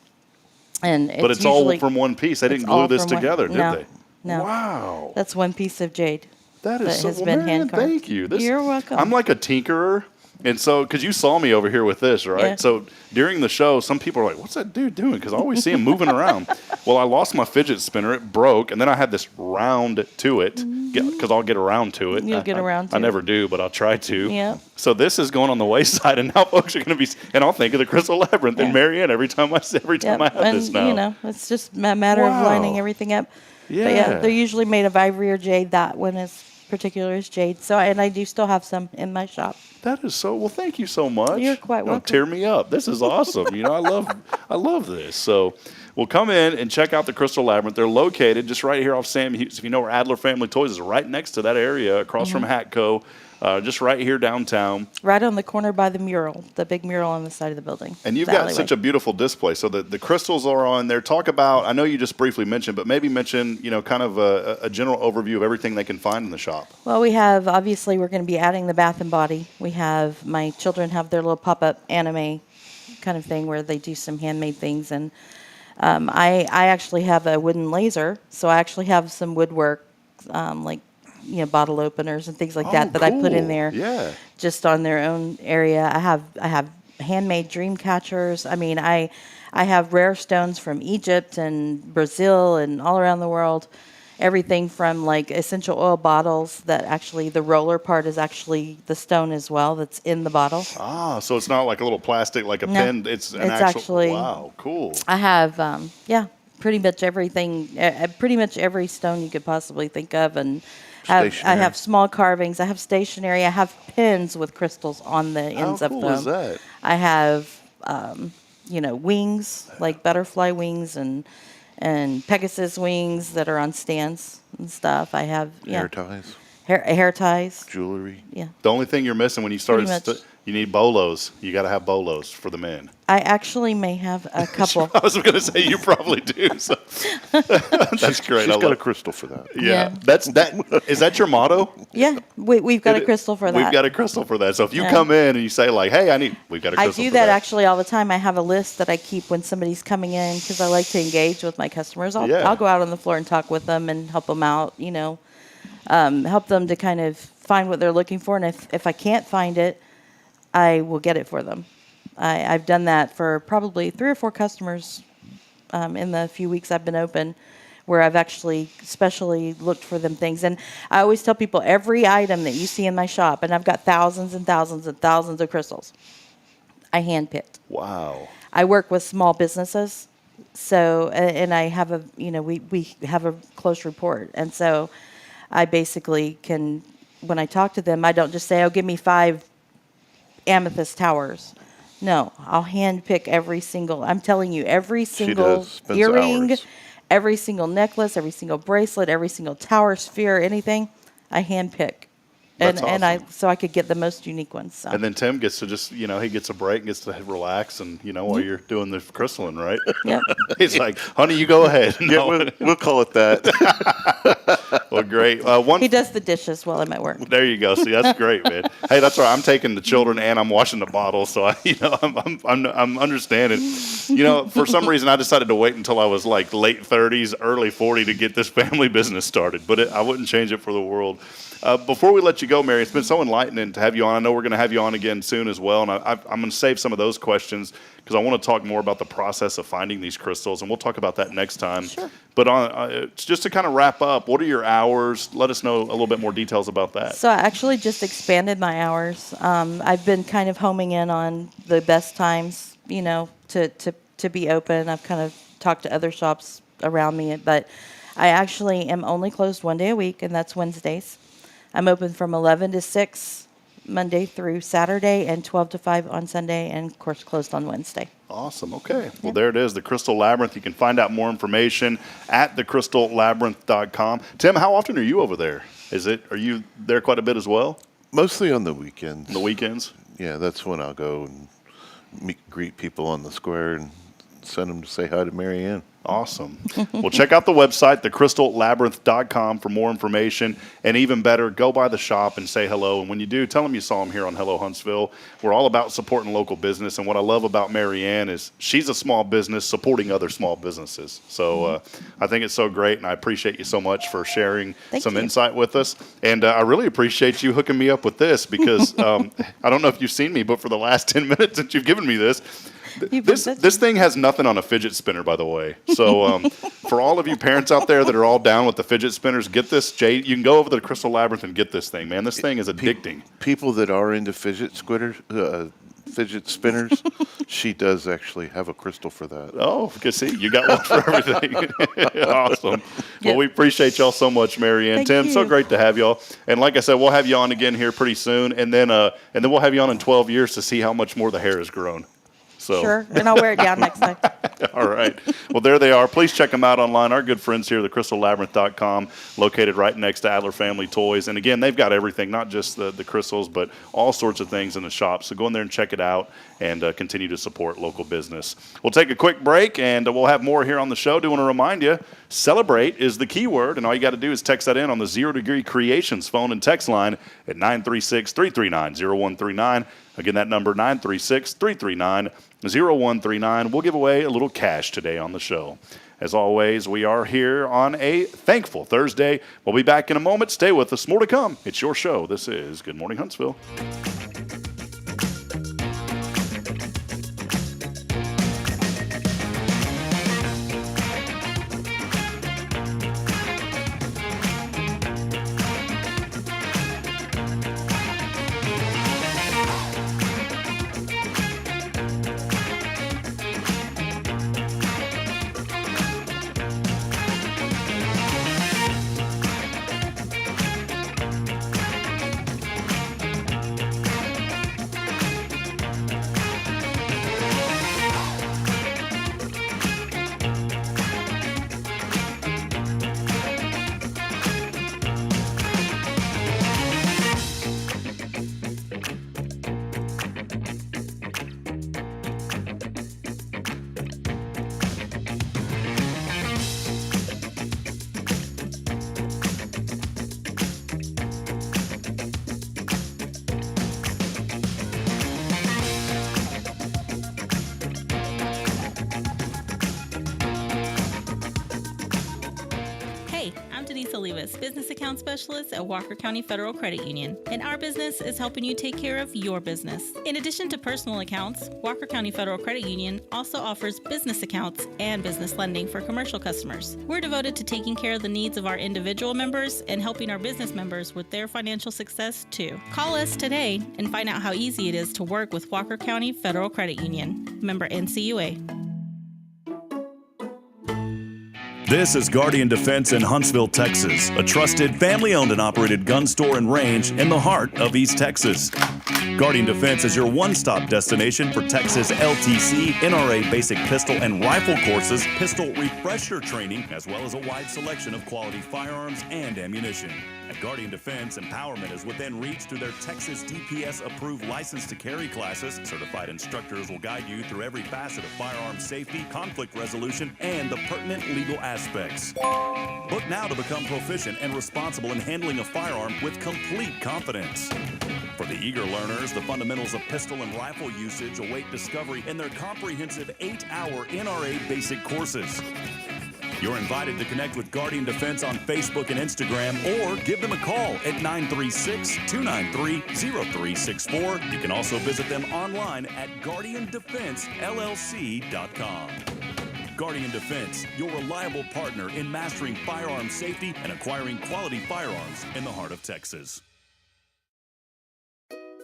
But it's all from one piece. They didn't glue this together, did they? No. Wow. That's one piece of jade. That is has been hand carved. Thank you. You're welcome. I'm like a tinkerer. And so, because you saw me over here with this, right? Yeah. So during the show, some people are like, what's that dude doing? Because I always see him moving around. Well, I lost my fidget spinner. It broke. And then I had this round to it because I'll get around to it. You'll get around to it. I never do, but I'll try to. Yeah. So this is going on the wayside. And now folks are going to be, and I'll think of the Crystal Labyrinth and Marianne every time I have this now. It's just a matter of lining everything up. Yeah. But yeah, they're usually made of ivory or jade. That one is particular is jade. So, and I do still have some in my shop. That is so well. Thank you so much. You're quite welcome. Tear me up. This is awesome. I love this. So, we'll come in and check out the Crystal Labyrinth. They're located just right here off Sam Houston. If you know where Adler Family Toys is, right next to that area, across from Hatco. Just right here downtown. Right on the corner by the mural, the big mural on the side of the building. And you've got such a beautiful display. So the crystals are on there. Talk about, I know you just briefly mentioned, but maybe mention, kind of a general overview of everything they can find in the shop. Well, we have, obviously, we're going to be adding the Bath and Body. We have, my children have their little pop-up anime kind of thing where they do some handmade things. And I actually have a wooden laser. So I actually have some woodwork, bottle openers and things like that I put in there just on their own area. I have handmade dream catchers. I mean, I have rare stones from Egypt and Brazil and all around the world. Everything from like essential oil bottles that actually the roller part is actually the stone as well that's in the bottle. Ah, so it's not like a little plastic like a pen. It's actually wow, cool. I have pretty much everything, pretty much every stone you could possibly think of, and I have small carvings. I have stationery. I have pins with crystals on the ends of them. How cool is that? I have, wings, like butterfly wings and Pegasus wings that are on stands and stuff. I have hair ties. Hair ties. Jewelry. Yeah. The only thing you're missing when you started, you need bolos. You got to have bolos for the men. I actually may have a couple. I was going to say you probably do. So. That's great. She's got a crystal for that. Yeah. Is that your motto? Yeah, we've got a crystal for that. We've got a crystal for that. So if you come in and you say like, "Hey, we've got a crystal." I do that actually all the time. I have a list that I keep when somebody's coming in because I like to engage with my customers. I'll go out on the floor and talk with them and help them out. Help them to kind of find what they're looking for, and if I can't find it, I will get it for them. I've done that for probably 3 or 4 customers in the few weeks I've been open, where I've actually specially looked for them things. And I always tell people every item that you see in my shop, and I've got thousands and thousands and thousands of crystals, I handpicked. Wow. I work with small businesses, so and I have we have a close rapport, and so I basically can, when I talk to them, I don't just say, "Oh, give me 5 amethyst towers." No, I'll hand pick every single, I'm telling you, every single earring, every single necklace, every single bracelet, every single tower, sphere, anything, I hand pick. That's awesome. So I could get the most unique ones. So. And then Tim gets to just, he gets a break and gets to relax and, while you're doing the crystalline, right? Yep. He's like, "Honey, you go ahead." Yeah, we'll call it that. Well, great. He does the dishes while I'm at work. There you go. See, that's great, man. Hey, that's right. I'm taking the children and I'm washing the bottles, so I'm understanding. For some reason, I decided to wait until I was like late 30s, early 40 to get this family business started, but I wouldn't change it for the world. Before we let you go, Mary, it's been so enlightening to have you on. I know we're going to have you on again soon as well, and I'm going to save some of those questions because I want to talk more about the process of finding these crystals, and we'll talk about that next time. Sure. But just to kind of wrap up, what are your hours? Let us know a little bit more details about that. So I actually just expanded my hours. I've been kind of homing in on the best times, to be open. I've kind of talked to other shops around me, but I actually am only closed one day a week, and that's Wednesdays. I'm open from 11 to 6 Monday through Saturday and 12 to 5 on Sunday, and, of course, closed on Wednesday. Awesome. Okay. Well, there it is, the Crystal Labyrinth. You can find out more information at thecrystallabyrinth.com. Tim, how often are you over there? Are you there quite a bit as well? Mostly on the weekends. On the weekends? Yeah, that's when I'll go and greet people on the square and send them to say hi to Mary Ann. Awesome. Well, check out the website, thecrystallabyrinth.com, for more information. And even better, go by the shop and say hello. And when you do, tell them you saw them here on Hello Huntsville. We're all about supporting local business. And what I love about Mary Ann is she's a small business supporting other small businesses. So I think it's so great. And I appreciate you so much for sharing some insight with us. And I really appreciate you hooking me up with this because I don't know if you've seen me, but for the last 10 minutes that you've given me this thing has nothing on a fidget spinner, by the way. So for all of you parents out there that are all down with the fidget spinners, get this. Jade, you can go over to the Crystal Labyrinth and get this thing, man. This thing is addicting. People that are into fidget fidget spinners. She does actually have a crystal for that. Oh, good. See, you got one for everything. Awesome. Well, we appreciate y'all so much, Mary Ann. Tim, so great to have y'all. And like I said, we'll have you on again here pretty soon, and then we'll have you on in 12 years to see how much more the hair has grown. So. Sure, and I'll wear it down next time. All right. Well, there they are. Please check them out online. Our good friends here, thecrystallabyrinth.com, located right next to Adler Family Toys. And again, they've got everything, not just the crystals, but all sorts of things in the shop. So go in there and check it out and continue to support local business. We'll take a quick break, and we'll have more here on the show. Do want to remind you, celebrate is the key word, and all you got to do is text that in on the 0 Degree Creations phone and text line at 936-339-0139. Again, that number, 936-339-0139. We'll give away a little cash today on the show. As always, we are here on a thankful Thursday. We'll be back in a moment. Stay with us. More to come. It's your show. This is Good Morning Huntsville. Business Account Specialist at Walker County Federal Credit Union, and our business is helping you take care of your business. In addition to personal accounts, Walker County Federal Credit Union also offers business accounts and business lending for commercial customers. We're devoted to taking care of the needs of our individual members and helping our business members with their financial success too. Call us today and find out how easy it is to work with Walker County Federal Credit Union. Member NCUA. This is Guardian Defense in Huntsville, Texas, a trusted family-owned and operated gun store and range in the heart of East Texas. Guardian Defense is your one-stop destination for Texas LTC, NRA basic pistol and rifle courses, pistol refresher training, as well as a wide selection of quality firearms and ammunition. At Guardian Defense, empowerment is within reach through their Texas DPS-approved license to carry classes. Certified instructors will guide you through every facet of firearm safety, conflict resolution, and the pertinent legal aspects. Book now to become proficient and responsible in handling a firearm with complete confidence. For the eager learners, the fundamentals of pistol and rifle usage await discovery in their comprehensive 8-hour NRA basic courses. You're invited to connect with Guardian Defense on Facebook and Instagram, or give them a call at 936-293-0364. You can also visit them online at guardiandefensellc.com. Guardian Defense, your reliable partner in mastering firearm safety and acquiring quality firearms in the heart of Texas.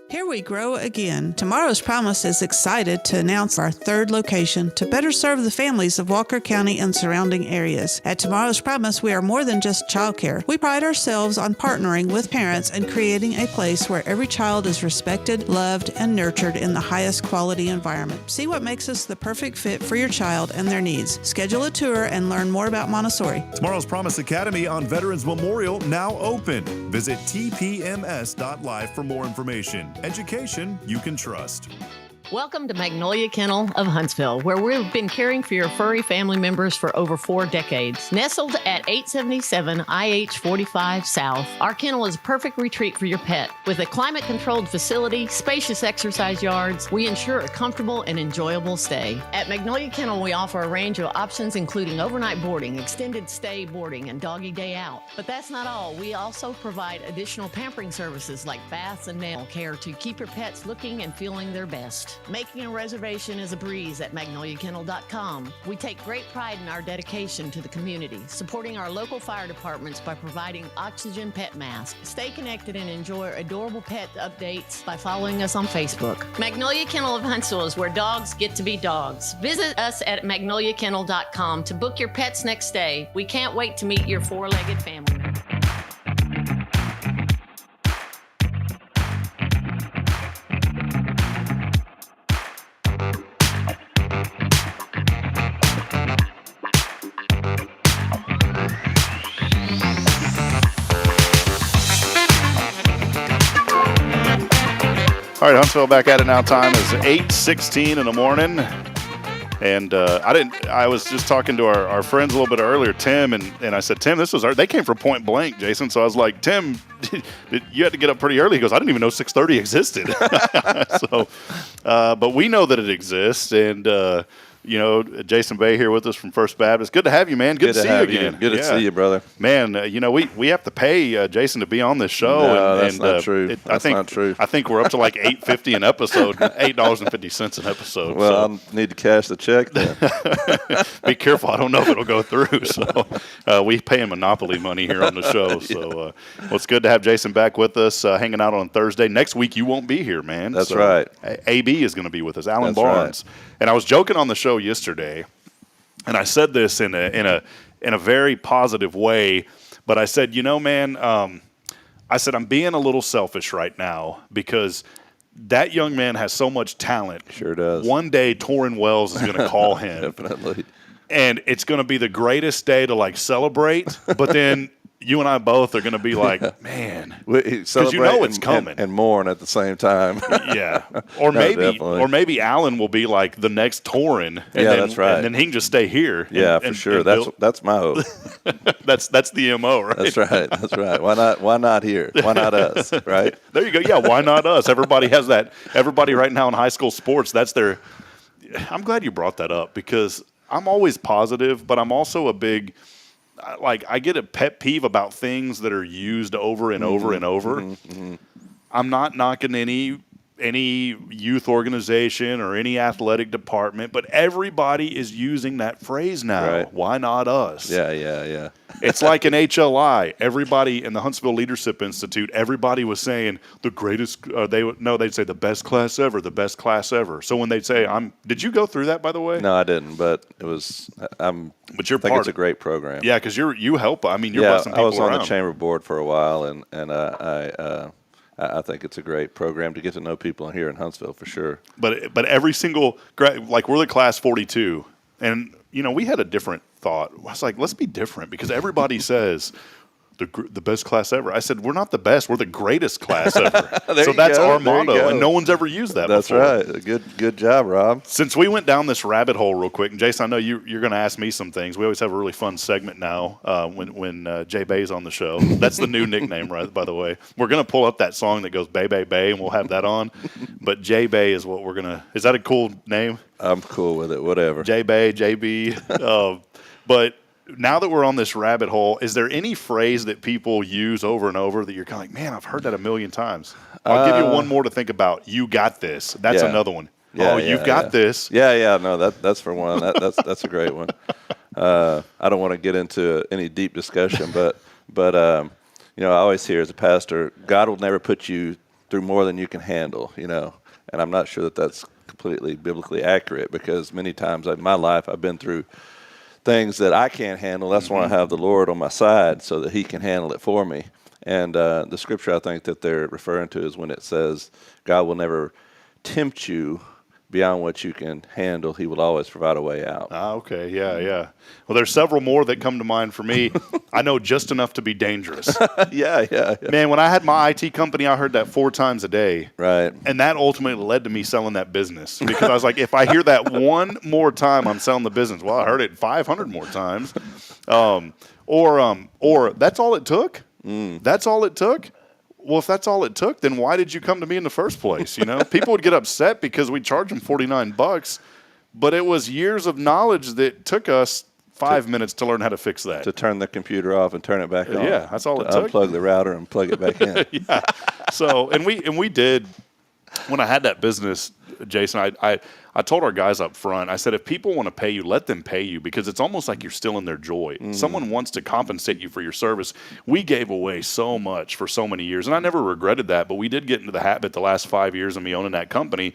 Here we grow again. Tomorrow's Promise is excited to announce our third location to better serve the families of Walker County and surrounding areas. At Tomorrow's Promise, we are more than just childcare. We pride ourselves on partnering with parents and creating a place where every child is respected, loved, and nurtured in the highest quality environment. See what makes us the perfect fit for your child and their needs. Schedule a tour and learn more about Montessori. Tomorrow's Promise Academy on Veterans Memorial now open. Visit tpms.live for more information. Education you can trust. Welcome to Magnolia Kennel of Huntsville, where we've been caring for your furry family members for over 4 decades. Nestled at 877 IH 45 South, our kennel is a perfect retreat for your pet. With a climate-controlled facility, spacious exercise yards, we ensure a comfortable and enjoyable stay. At Magnolia Kennel, we offer a range of options including overnight boarding, extended stay boarding, and doggy day out. But that's not all. We also provide additional pampering services like baths and nail care to keep your pets looking and feeling their best. Making a reservation is a breeze at magnoliakennel.com. We take great pride in our dedication to the community, supporting our local fire departments by providing oxygen pet masks. Stay connected and enjoy adorable pet updates by following us on Facebook. Magnolia Kennel of Huntsville is where dogs get to be dogs. Visit us at magnoliakennel.com to book your pet's next stay. We can't wait to meet your four-legged family member. All right, Huntsville back at it now. Time is 8:16 in the morning. And I was just talking to our friends a little bit earlier, Tim, and I said, Tim, they came from Point Blank, Jason. So I was like, Tim, you had to get up pretty early. He goes, I didn't even know 6:30 existed. So, but we know that it exists. And, Jason Bay here with us from First Baptist. Good to have you, man. Good to see you again. Good to see you, brother. Man, we have to pay Jason to be on this show. No, that's not true. That's not true. I think we're up to like $8.50 an episode, $8.50 an episode. Well, I need to cash the check then. Be careful. I don't know if it'll go through. So we pay him monopoly money here on the show. So it's good to have Jason back with us, hanging out on Thursday. Next week you won't be here, man. That's right. AB is going to be with us, Alan That's Barnes. Right. And I was joking on the show yesterday, and I said this in a very positive way, but I said, man, I said I'm being a little selfish right now because that young man has so much talent. Sure does. One day Torrin Wells is going to call him. Definitely. And it's going to be the greatest day to celebrate, but then you and I both are going to be like, man, because it's coming and mourn at the same time. Yeah, or maybe Alan will be like the next Torrin. That's right. And then he can just stay here. Yeah, for sure. That's my hope. that's the MO, right? That's right. That's right. Why not here? Why not us? Right. There you go. Yeah. Why not us? Everybody has that. Everybody right now in high school sports, that's their. I'm glad you brought that up because I'm always positive, but I'm also a big. I get a pet peeve about things that are used over and over and over. Mm-hmm. I'm not knocking any youth organization or any athletic department, but everybody is using that phrase now. Right. Why not us? Yeah. It's like an HLI. Everybody in the Huntsville Leadership Institute, everybody was saying the greatest. They'd say the best class ever, the best class ever. So when they'd say, did you go through that, by the way? No, I didn't, but it was. But you're I think it's a great program. Yeah, because you help. I mean, you're busting people I was on around. the chamber board for a while, and I think it's a great program to get to know people here in Huntsville for sure. But every single we're the class 42, and we had a different thought. I was like, let's be different because everybody says the best class ever. I said, we're not the best. We're the greatest class ever. So that's our motto, and no one's ever used that before. That's right. Good job, Rob. Since we went down this rabbit hole real quick, and Jason, I know you're going to ask me some things. We always have a really fun segment now when Jay Bay's on the show. That's the new nickname, right? By the way, we're going to pull up that song that goes Bay Bay Bay, and we'll have that on. But Jay Bay is what we're going to. Is that a cool name? I'm cool with it. Whatever. Jay Bay, JB. But now that we're on this rabbit hole, is there any phrase that people use over and over that you're kind of like, man, I've heard that a million times? I'll give you one more to think about. You got this. That's another one. You've got this. Yeah. No, that's for one. That's a great one. I don't want to get into any deep discussion, but I always hear as a pastor, God will never put you through more than you can handle. And I'm not sure that that's completely biblically accurate because many times in my life I've been through things that I can't handle. That's why I have the Lord on my side so that he can handle it for me. And the scripture I think that they're referring to is when it says God will never tempt you beyond what you can handle. He will always provide a way out. Okay. Yeah. Well, there's several more that come to mind for me. I know just enough to be dangerous. Yeah. Man, when I had my IT company, I heard that 4 times a day. Right. And that ultimately led to me selling that business because I was like, if I hear that one more time, I'm selling the business. Well, I heard it 500 more times. Or that's all it took? That's all it took? Well, if that's all it took, then why did you come to me in the first place? People would get upset because we charged them $49, but it was years of knowledge that took us 5 minutes to learn how to fix that. To turn the computer off and turn it back on. Yeah, that's all it took. Unplug the router and plug it back in. Yeah. So, and we did when I had that business, Jason, I told our guys up front, I said, if people want to pay you, let them pay you, because it's almost like you're stealing their joy. Mm-hmm. Someone wants to compensate you for your service. We gave away so much for so many years, and I never regretted that, but we did get into the habit the last 5 years of me owning that company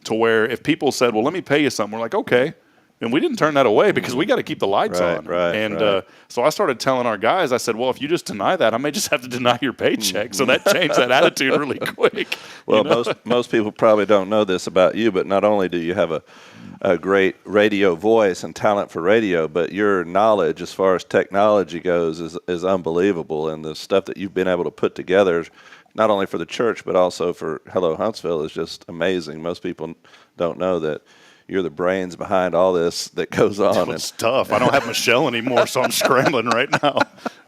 to where if people said, well, let me pay you something, we're like, okay. And we didn't turn that away because we got to keep the lights on. So I started telling our guys, I said, well, if you just deny that, I may just have to deny your paycheck. So that changed that attitude really quick. Well, most people probably don't know this about you, but not only do you have a great radio voice and talent for radio, but your knowledge as far as technology goes is unbelievable. And the stuff that you've been able to put together, not only for the church, but also for Hello Huntsville, is just amazing. Most people don't know that you're the brains behind all this that goes on. It's tough. I don't have Michelle anymore, so I'm scrambling right now.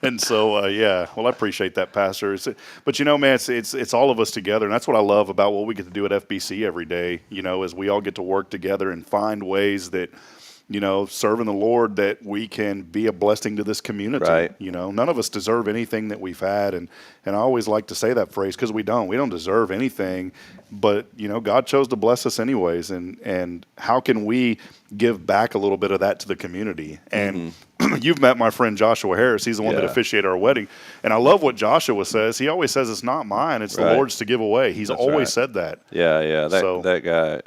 And so, yeah. Well, I appreciate that, Pastor. But man, it's all of us together, and that's what I love about what we get to do at FBC every day. Is we all get to work together and find ways that, serving the Lord, that we can be a blessing to this community. Right. None of us deserve anything that we've had, and I always like to say that phrase because we don't deserve anything, but God chose to bless us anyways, and how can we give back a little bit of that to the community? And you've met my friend Joshua Harris. He's the one that officiated our wedding, and I love what Joshua says. He always says it's not mine, it's the Lord's to give away. He's always said that. Yeah. That guy.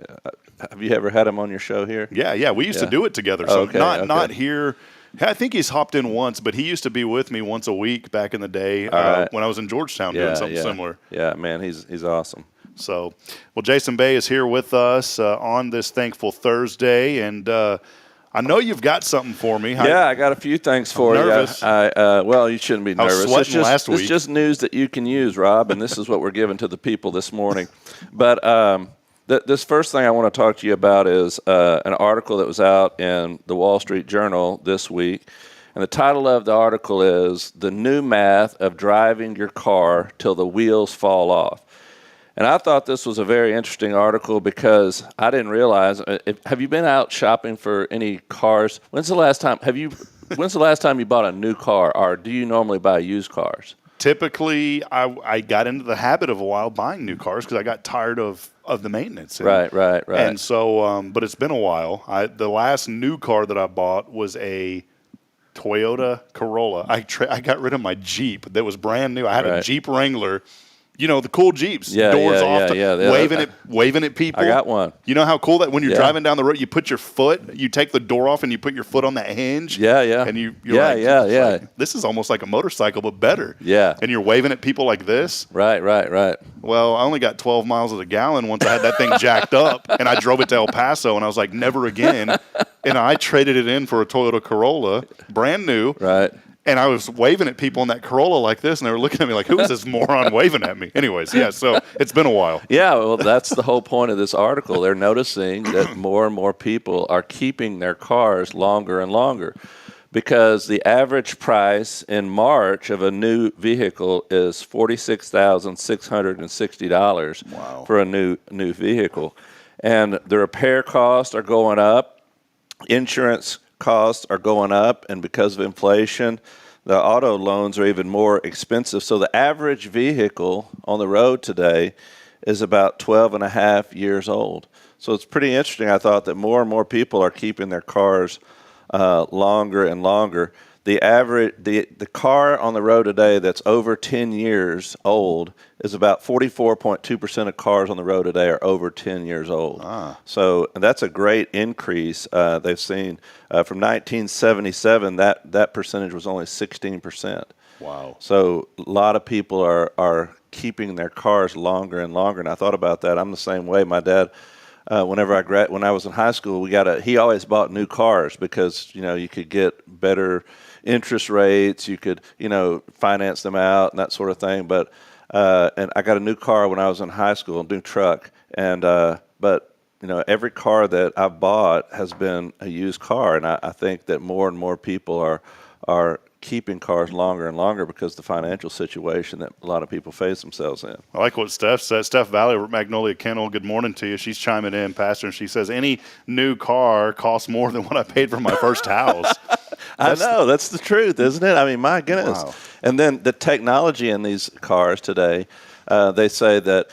Have you ever had him on your show here? Yeah. We used to do it together. So not here. I think he's hopped in once, but he used to be with me once a week back in the day when I was in Georgetown doing something similar. Yeah, man, he's awesome. So, well, Jason Bay is here with us on this Thankful Thursday, and I know you've got something for me. I got a few things for you. Nervous. Well, you shouldn't be nervous. I was sweating last week. It's just news that you can use, Rob, and this is what we're giving to the people this morning. But this first thing I want to talk to you about is an article that was out in the Wall Street Journal this week. And the title of the article is "The New Math of Driving Your Car Till the Wheels Fall Off." And I thought this was a very interesting article because I didn't realize. Have you been out shopping for any cars? When's the last time you bought a new car, or do you normally buy used cars? Typically, I got into the habit of a while buying new cars because I got tired of the maintenance. Right. And so, but it's been a while. The last new car that I bought was a Toyota Corolla. I got rid of my Jeep that was brand new. I had a Jeep Wrangler. The cool Jeeps, doors off, waving at people. I got one. You know how cool that when you're driving down the road, you put your foot, you take the door off, and you put your foot on that hinge. Yeah. And you're like, this is almost like a motorcycle, but better. Yeah. And you're waving at people like this. Right. Well, I only got 12 miles of the gallon once I had that thing jacked up, and I drove it to El Paso, and I was like, never again. And I traded it in for a Toyota Corolla, brand new. Right. And I was waving at people in that Corolla like this, and they were looking at me like, who is this moron waving at me? Anyways, so it's been a while. Yeah, well, that's the whole point of this article. They're noticing that more and more people are keeping their cars longer and longer because the average price in March of a new vehicle is $46,660 for a new vehicle. And the repair costs are going up. Insurance costs are going up, and because of inflation, the auto loans are even more expensive. So the average vehicle on the road today is about 12 and a half years old. So it's pretty interesting. I thought that more and more people are keeping their cars longer and longer. The car on the road today that's over 10 years old is about 44.2% of cars on the road today are over 10 years old. So that's a great increase they've seen. From 1977, that percentage was only 16%. Wow. So a lot of people are keeping their cars longer and longer, and I thought about that. I'm the same way. My dad, when I was in high school, he always bought new cars because you could get better interest rates, you could finance them out and that sort of thing. But and I got a new car when I was in high school, a new truck, and but every car that I've bought has been a used car, and I think that more and more people are keeping cars longer and longer because of the financial situation that a lot of people face themselves in. I like what Steph said. Steph Valley, Magnolia Kennel, good morning to you. She's chiming in, Pastor, and she says, any new car costs more than what I paid for my first house. I know. That's the truth, isn't it? I mean, my goodness. Wow. And then the technology in these cars today, they say that,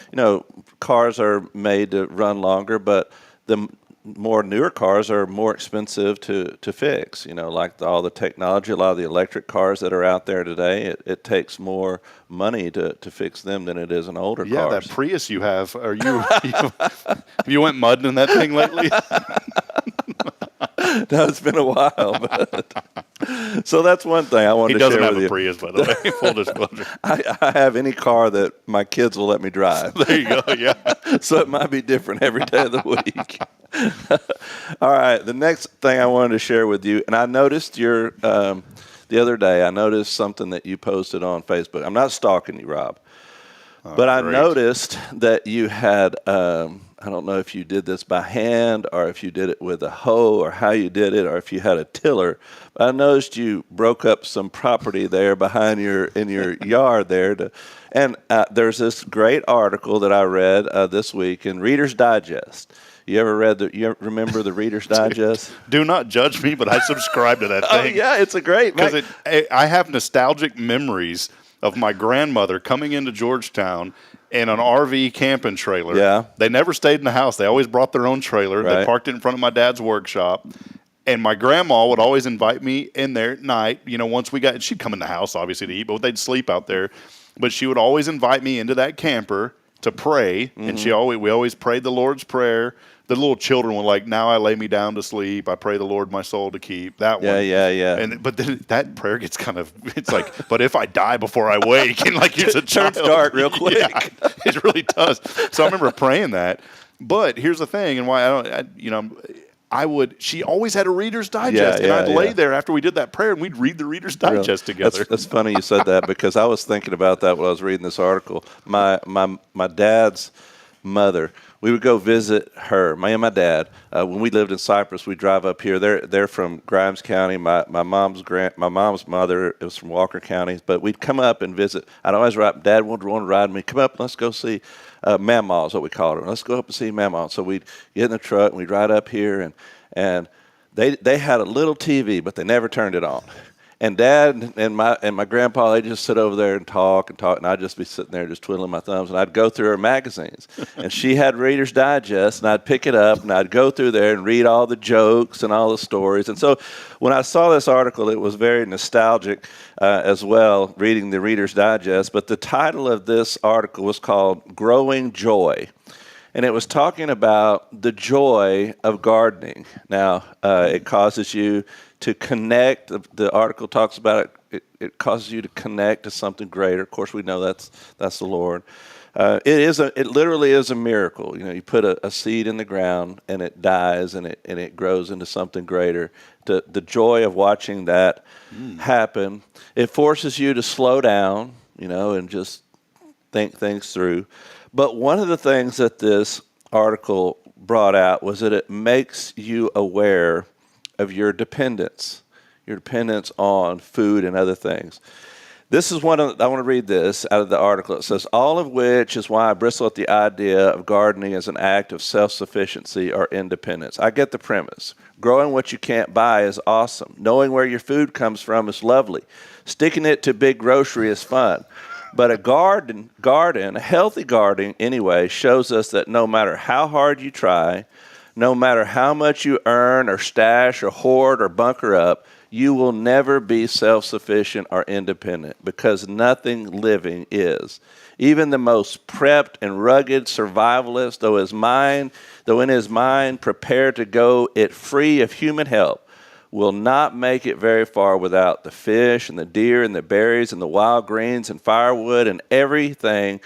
cars are made to run longer, but the more newer cars are more expensive to fix. Like all the technology, a lot of the electric cars that are out there today, it takes more money to fix them than it is an older cars. Yeah, that Prius you have. Are you you went mudding in that thing lately? No, it's been a while. But so that's one thing I wanted to share with you. He doesn't have a Prius, by the way, full disclosure. I have any car that my kids will let me drive. There you go, yeah. So it might be different every day of the week. All right, the next thing I wanted to share with you, and I noticed the other day, I noticed something that you posted on Facebook. I'm not stalking you, Rob. But I noticed that you had, I don't know if you did this by hand or if you did it with a hoe or how you did it or if you had a tiller. But I noticed you broke up some property there behind in your yard there. And there's this great article that I read this week in Reader's Digest. You remember the Reader's Digest? Do not judge me, but I subscribe to that thing. Oh, yeah, it's a great because I have nostalgic memories of my grandmother coming into Georgetown in an RV camping trailer. Yeah. They never stayed in the house. They always brought their own trailer. Right. They parked it in front of my dad's workshop. And my grandma would always invite me in there at night. Once we got, she'd come in the house, obviously, to eat, but they'd sleep out there. But she would always invite me into that camper to pray. Mm-hmm. And we always prayed the Lord's Prayer. The little children were like, now I lay me down to sleep. I pray the Lord my soul to keep. That one. Yeah. But then that prayer gets it's like, but if I die before I wake, and like it's a child. Turns dark real quick. Yeah, it really does. So I remember praying that. But here's the thing, and why she always had a Reader's Digest, and I'd lay there after we did that prayer, and we'd read the Reader's Digest together. That's funny you said that, because I was thinking about that when I was reading this article. My dad's mother, we would go visit her, me and my dad. When we lived in Cypress, we'd drive up here. They're from Grimes County. My mom's mother was from Walker County, but we'd come up and visit. I'd always ride. Dad would want to ride me. Come up, let's go see Mamaw is what we called her. Let's go up and see Mamaw. So we'd get in the truck and we'd ride up here, and they had a little TV, but they never turned it on. And Dad and my grandpa, they just sit over there and talk, and I'd just be sitting there just twiddling my thumbs, and I'd go through her magazines. And she had Reader's Digest, and I'd pick it up, and I'd go through there and read all the jokes and all the stories. And so when I saw this article, it was very nostalgic as well, reading the Reader's Digest. But the title of this article was called Growing Joy. And it was talking about the joy of gardening. Now, it causes you to connect. The article talks about it. It causes you to connect to something greater. Of course, we know that's the Lord. It literally is a miracle. You put a seed in the ground and it dies and it grows into something greater. The joy of watching that happen. It forces you to slow down, and just think things through. But one of the things that this article brought out was that it makes you aware of your dependence on food and other things. This is I want to read this out of the article. It says, all of which is why I bristle at the idea of gardening as an act of self-sufficiency or independence. I get the premise. Growing what you can't buy is awesome. Knowing where your food comes from is lovely. Sticking it to big grocery is fun. But a garden, a healthy garden anyway, shows us that no matter how hard you try, no matter how much you earn or stash or hoard or bunker up, you will never be self-sufficient or independent, because nothing living is. Even the most prepped and rugged survivalist, though in his mind prepared to go it free of human help, will not make it very far without the fish and the deer and the berries and the wild greens and firewood and everything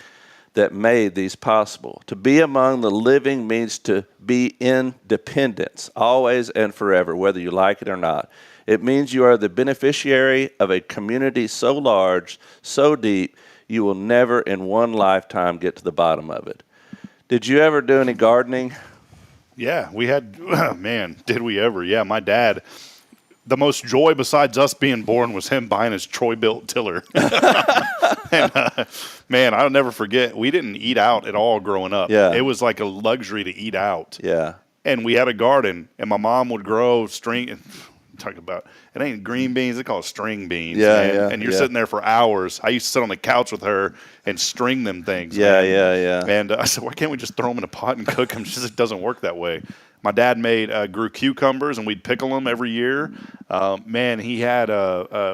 that made these possible. To be among the living means to be in dependence, always and forever, whether you like it or not. It means you are the beneficiary of a community so large, so deep, you will never in one lifetime get to the bottom of it. Did you ever do any gardening? Yeah, we had, man, did we ever? Yeah, my dad, the most joy besides us being born was him buying his Troy-built tiller. And, man, I'll never forget, we didn't eat out at all growing up. Yeah. It was like a luxury to eat out. Yeah. And we had a garden, and my mom would grow talk about, it ain't green beans, they call it string beans. Yeah, man. yeah. And you're yeah. sitting there for hours. I used to sit on the couch with her and string them things. Yeah, man. yeah. And I said, why can't we just throw them in a pot and cook them? She said, it doesn't work that way. My dad grew cucumbers, and we'd pickle them every year. Man, he had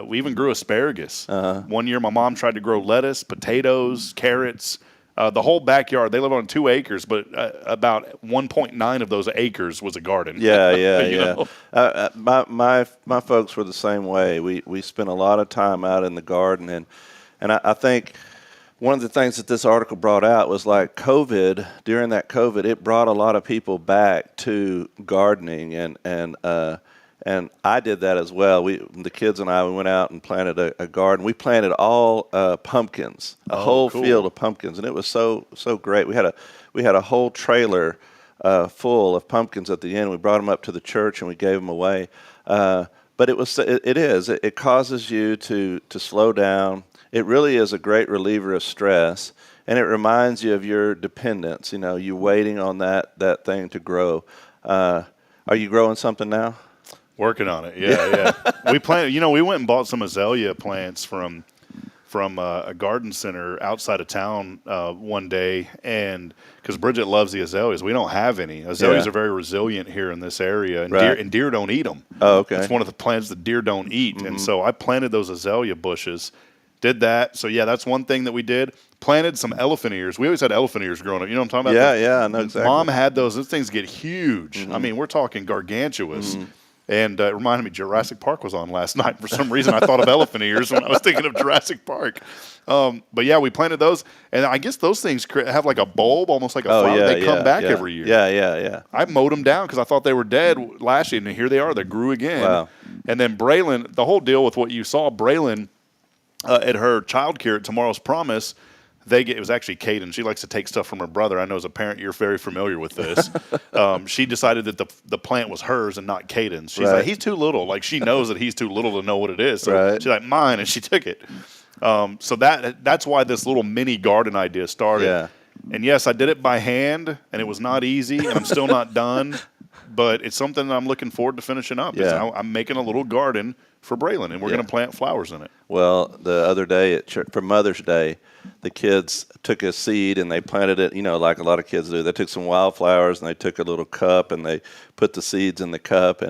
we even grew asparagus. One year, my mom tried to grow lettuce, potatoes, carrots. The whole backyard. They live on 2 acres, but about 1.9 of those acres was a garden. Yeah. My folks were the same way. We spent a lot of time out in the garden, and I think one of the things that this article brought out was like COVID. During that COVID, it brought a lot of people back to gardening, and I did that as well. The kids and I, we went out and planted a garden. We planted all pumpkins, a whole field of pumpkins, and it was so great. We had a whole trailer full of pumpkins at the end. We brought them up to the church and we gave them away. But it causes you to slow down. It really is a great reliever of stress, and it reminds you of your dependence. You know, you waiting on that thing to grow. Are you growing something now? Working on it, yeah. We planted. We went and bought some azalea plants from a garden center outside of town one day, and because Bridget loves the azaleas, we don't have any. Azaleas are very resilient here in this area, and deer don't eat them. Oh, okay. It's one of the plants that deer don't eat, and so I planted those azalea bushes. Did that. So, that's one thing that we did. Planted some elephant ears. We always had elephant ears growing up. You know what I'm talking about? Yeah, I know exactly. Mom had those. Those things get huge. I mean, we're talking gargantuous. And it reminded me Jurassic Park was on last night. For some reason, I thought of elephant ears when I was thinking of Jurassic Park. But, we planted those. And I guess those things have like a bulb, almost like a flower. They come back every year. Yeah. I mowed them down because I thought they were dead last year, and here they are. They grew again. Wow. And then Braylon, the whole deal with what you saw, Braylon, at her child care at Tomorrow's Promise, it was actually Kaden. She likes to take stuff from her brother. I know as a parent you're very familiar with this. She decided that the plant was hers and not Kaden's. She's like, he's too little. Like, she knows that he's too little to know what it is. So she's like, mine, and she took it. So that's why this little mini garden idea started. Yeah. And yes, I did it by hand, and it was not easy, and I'm still not done. But it's something that I'm looking forward to finishing up. Yeah. I'm making a little garden for Braylon, and we're going to plant flowers in it. Well, the other day at church, for Mother's Day, the kids took a seed and they planted it, like a lot of kids do. They took some wildflowers and they took a little cup and they put the seeds in the cup.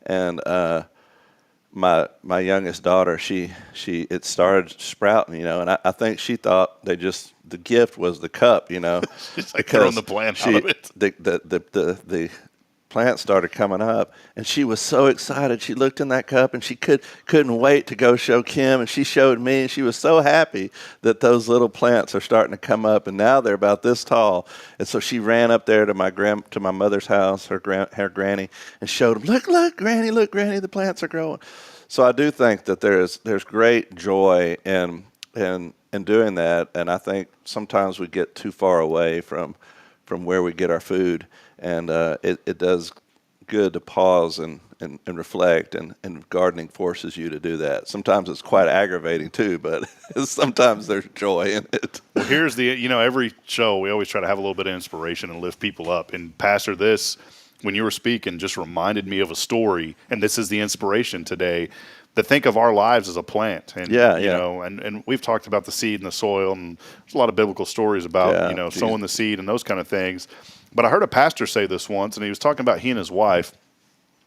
And my youngest daughter, it started sprouting, and I think she thought the gift was the cup, She's like throwing the plant out of it. The plant started coming up, and she was so excited. She looked in that cup, and she couldn't wait to go show Kim, and she showed me, and she was so happy that those little plants are starting to come up, and now they're about this tall. And so she ran up there to my mother's house, her granny, and showed them, look, Granny, the plants are growing. So I do think that there's great joy in doing that, and I think sometimes we get too far away from where we get our food. And it does good to pause and reflect, and gardening forces you to do that. Sometimes it's quite aggravating too, but sometimes there's joy in it. Well, here's every show we always try to have a little bit of inspiration and lift people up. And Pastor, when you were speaking, just reminded me of a story, and this is the inspiration today. To think of our lives as a plant, and and we've talked about the seed and the soil, and there's a lot of biblical stories about sowing the seed and those kind of things. But I heard a pastor say this once, and he was talking about he and his wife,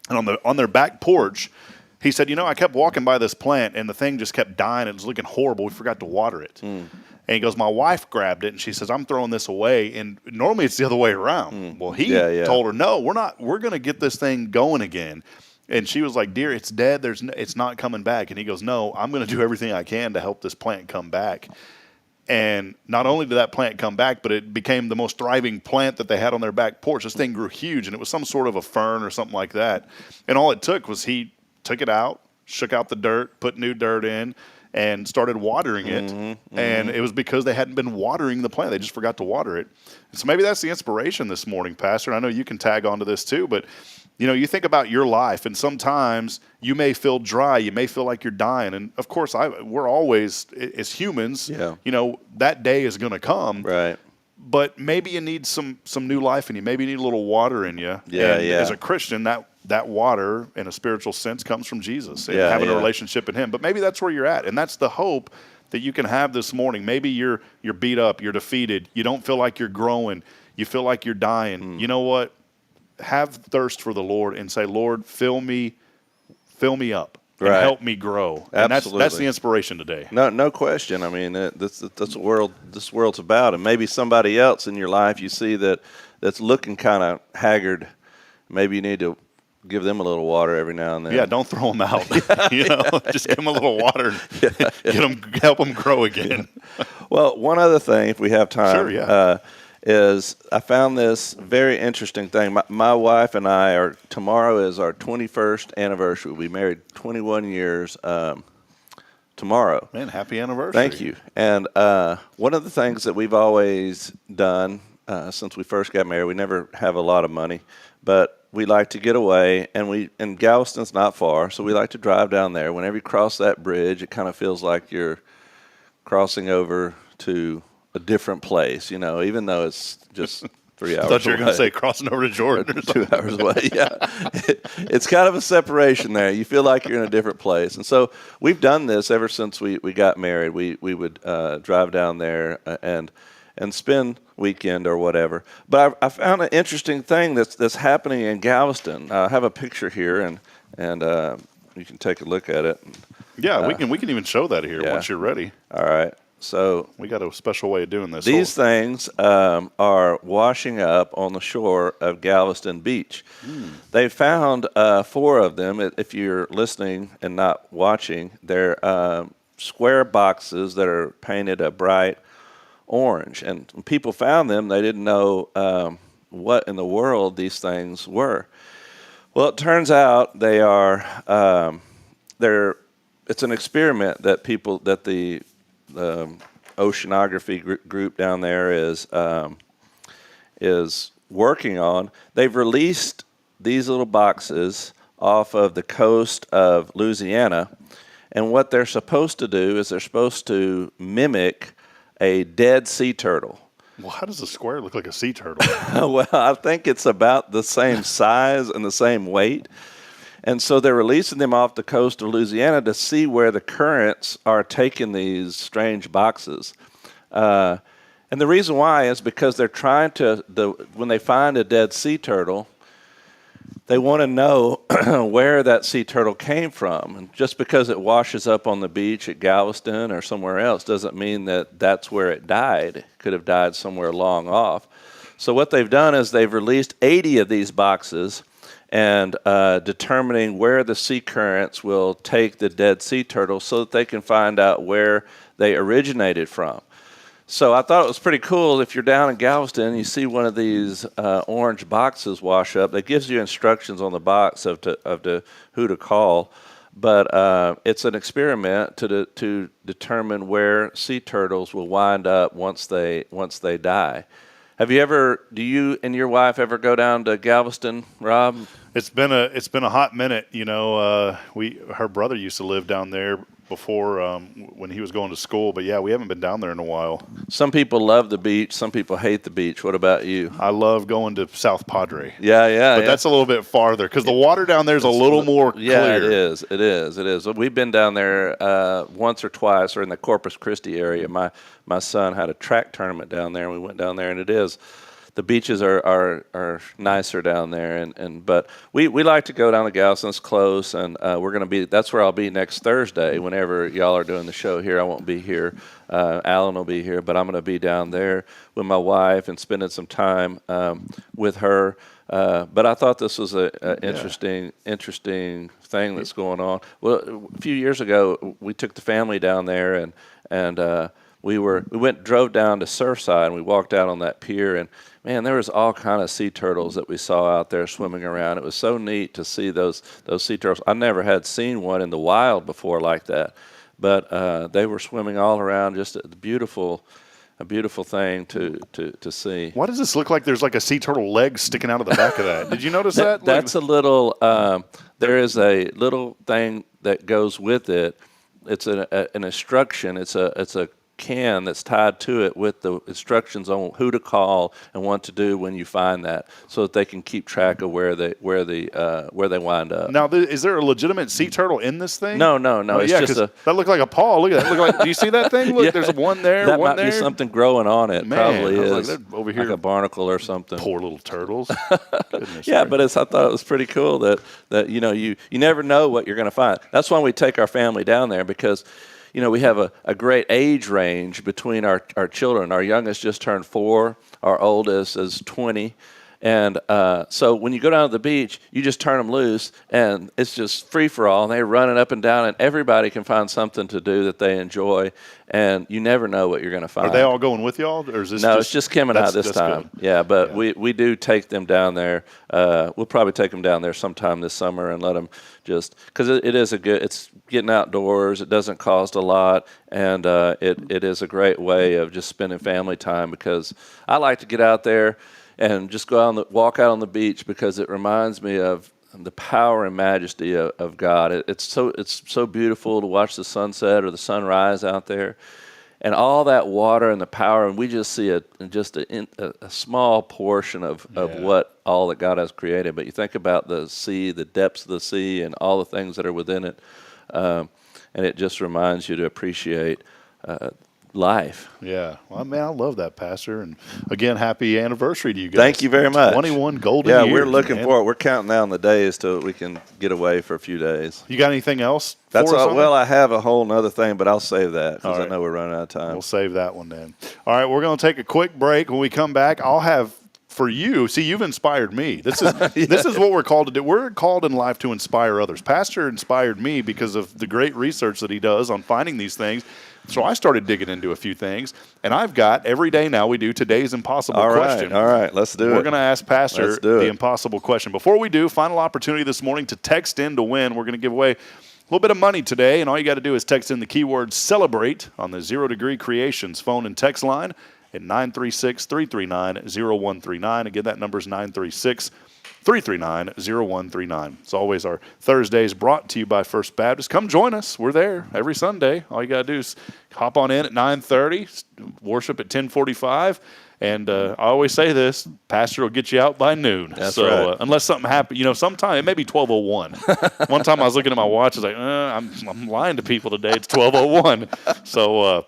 and on their back porch, he said, I kept walking by this plant, and the thing just kept dying. It was looking horrible. We forgot to water it. And he goes, my wife grabbed it, and she says, I'm throwing this away. And normally it's the other way around. Well, he told her, no, we're going to get this thing going again. And she was like, dear, it's dead. It's not coming back. And he goes, no, I'm going to do everything I can to help this plant come back. And not only did that plant come back, but it became the most thriving plant that they had on their back porch. This thing grew huge, and it was some sort of a fern or something like that. And all it took was he took it out, shook out the dirt, put new dirt in, and started watering it. And it was because they hadn't been watering the plant. They just forgot to water it. And so maybe that's the inspiration this morning, Pastor. And I know you can tag onto this too, but you think about your life, and sometimes you may feel dry. You may feel like you're dying. And, of course, we're always, as humans, that day is going to come. Right. But maybe you need some new life in you. Maybe you need a little water in you. Yeah. As a Christian, that that water, in a spiritual sense, comes from Jesus and Yeah, having a yeah. relationship in Him. But maybe that's where you're at, and that's the hope that you can have this morning. Maybe you're beat up, you're defeated, you don't feel like you're growing, you feel like you're dying. You know what? Have thirst for the Lord and say, Lord, fill me up and Right. help me grow. And that's the inspiration today. No question. I mean, that's what this world's about. And maybe somebody else in your life you see that's looking kind of haggard. Maybe you need to give them a little water every now and then. Yeah, don't throw them out. Just give them a little water and help them grow again. Well, one other thing, if we have time, Sure, yeah. is I found this very interesting thing. My wife and I tomorrow is our 21st anniversary. We'll be married 21 years tomorrow. Man, happy anniversary. Thank you. And one of the things that we've always done since we first got married, we never have a lot of money, but we like to get away, and Galveston's not far, so we like to drive down there. Whenever you cross that bridge, it kind of feels like you're crossing over to a different place, even though it's just 3 hours away. I thought you were going to say crossing over to Jordan or 2 hours away, yeah. It's kind of a separation there. You feel like you're in a different place. And so we've done this ever since we got married. We would drive down there and spend weekend or whatever. But I found an interesting thing that's happening in Galveston. I have a picture here, and you can take a look at it. Yeah, we can even show that here once you're ready. All right. So we got a special way of doing this. These things are washing up on the shore of Galveston Beach. They found 4 of them. If you're listening and not watching, they're square boxes that are painted a bright orange. And when people found them, they didn't know what in the world these things were. Well, it turns out they are. It's an experiment that the oceanography group down there is working on. They've released these little boxes off of the coast of Louisiana, and what they're supposed to do is they're supposed to mimic a dead sea turtle. Well, how does a square look like a sea turtle? Well, I think it's about the same size and the same weight. And so they're releasing them off the coast of Louisiana to see where the currents are taking these strange boxes. And the reason why is because they're trying when they find a dead sea turtle, they want to know where that sea turtle came from. And just because it washes up on the beach at Galveston or somewhere else doesn't mean that that's where it died. It could have died somewhere long off. So what they've done is they've released 80 of these boxes and determining where the sea currents will take the dead sea turtle so that they can find out where they originated from. So I thought it was pretty cool. If you're down in Galveston and you see one of these orange boxes wash up, that gives you instructions on the box of who to call. But it's an experiment to determine where sea turtles will wind up once they die. Do you and your wife ever go down to Galveston, Rob? It's been a hot minute. Her brother used to live down there before when he was going to school. But yeah, we haven't been down there in a while. Some people love the beach. Some people hate the beach. What about you? I love going to South Padre. Yeah. But that's a little bit farther because the water down there is a little more clear. Yeah, it is. We've been down there once or twice, or in the Corpus Christi area. My son had a track tournament down there, and we went down there, and it is. The beaches are nicer down there, but we like to go down to Galveston. It's close, and that's where I'll be next Thursday. Whenever y'all are doing the show here, I won't be here. Alan will be here, but I'm going to be down there with my wife and spending some time with her. But I thought this was an interesting thing that's going on. Well, a few years ago, we took the family down there, and we drove down to Surfside, and we walked out on that pier, and man, there was all kind of sea turtles that we saw out there swimming around. It was so neat to see those sea turtles. I never had seen one in the wild before like that, but they were swimming all around. Just a beautiful thing to see. Why does this look like there's like a sea turtle leg sticking out of the back of that? Did you notice that? That's a little. There is a little thing that goes with it. It's an instruction. It's a can that's tied to it with the instructions on who to call and what to do when you find that, so that they can keep track of where they wind up. Now, is there a legitimate sea turtle in this thing? No. Oh, It's yeah, just 'cause that looked like a paw. Look at that. Do you see that thing? Look, there's one there, that one might there. be something growing on it. Man, Probably I was is like, they're over here. like a barnacle or something. Poor little turtles. Goodness Yeah, gracious. but I thought it was pretty cool that you never know what you're going to find. That's why we take our family down there, because we have a great age range between our children. Our youngest just turned 4. Our oldest is 20. And so when you go down to the beach, you just turn them loose, and it's just free-for-all, and they're running up and down, and everybody can find something to do that they enjoy, and you never know what you're going to find. Are they all going with y'all, or is this No, it's just Kim and I this time. Good. Yeah, but we do take them down there. We'll probably take them down there sometime this summer and let them just, because it is it's getting outdoors. It doesn't cost a lot, and it is a great way of just spending family time, because I like to get out there and just walk out on the beach, because it reminds me of the power and majesty of God. It's so beautiful to watch the sunset or the sunrise out there, and all that water and the power, and we just see a small portion of what all that God has created. But you think about the sea, the depths of the sea, and all the things that are within it, and it just reminds you to appreciate life. Yeah. Well, man, I love that, Pastor. And again, happy anniversary to you guys. Thank you very much. 21 golden years. Yeah, we're looking man. for it. We're counting down the days till we can get away for a few days. You got anything else? That's for us all. on Well, that? I have a whole nother thing, but I'll save that because All right. I know we're running out of time. We'll save that one then. All right, we're going to take a quick break. When we come back, I'll have for you. See, you've inspired me. This is this is what we're called to do. We're called in life to inspire others. Pastor inspired me because of the great research that he does on finding these things. So I started digging into a few things, and I've got every day now we do today's impossible question. All right, let's do it. We're going to ask Pastor the it. impossible question. Before we do, final opportunity this morning to text in to win. We're going to give away a little bit of money today, and all you got to do is text in the keyword CELEBRATE on the 0 Degree Creations phone and text line at 936-339-0139. Again, that number is 936-339-0139. As always, our Thursdays brought to you by First Baptist. Come join us. We're there every Sunday. All you got to do is hop on in at 9:30, worship at 10:45. And I always say this, Pastor will get you out by noon. That's so right. Unless something happens, sometime it may be 12:01. One time I was looking at my watch, I was like, I'm lying to people today. It's 12:01. So,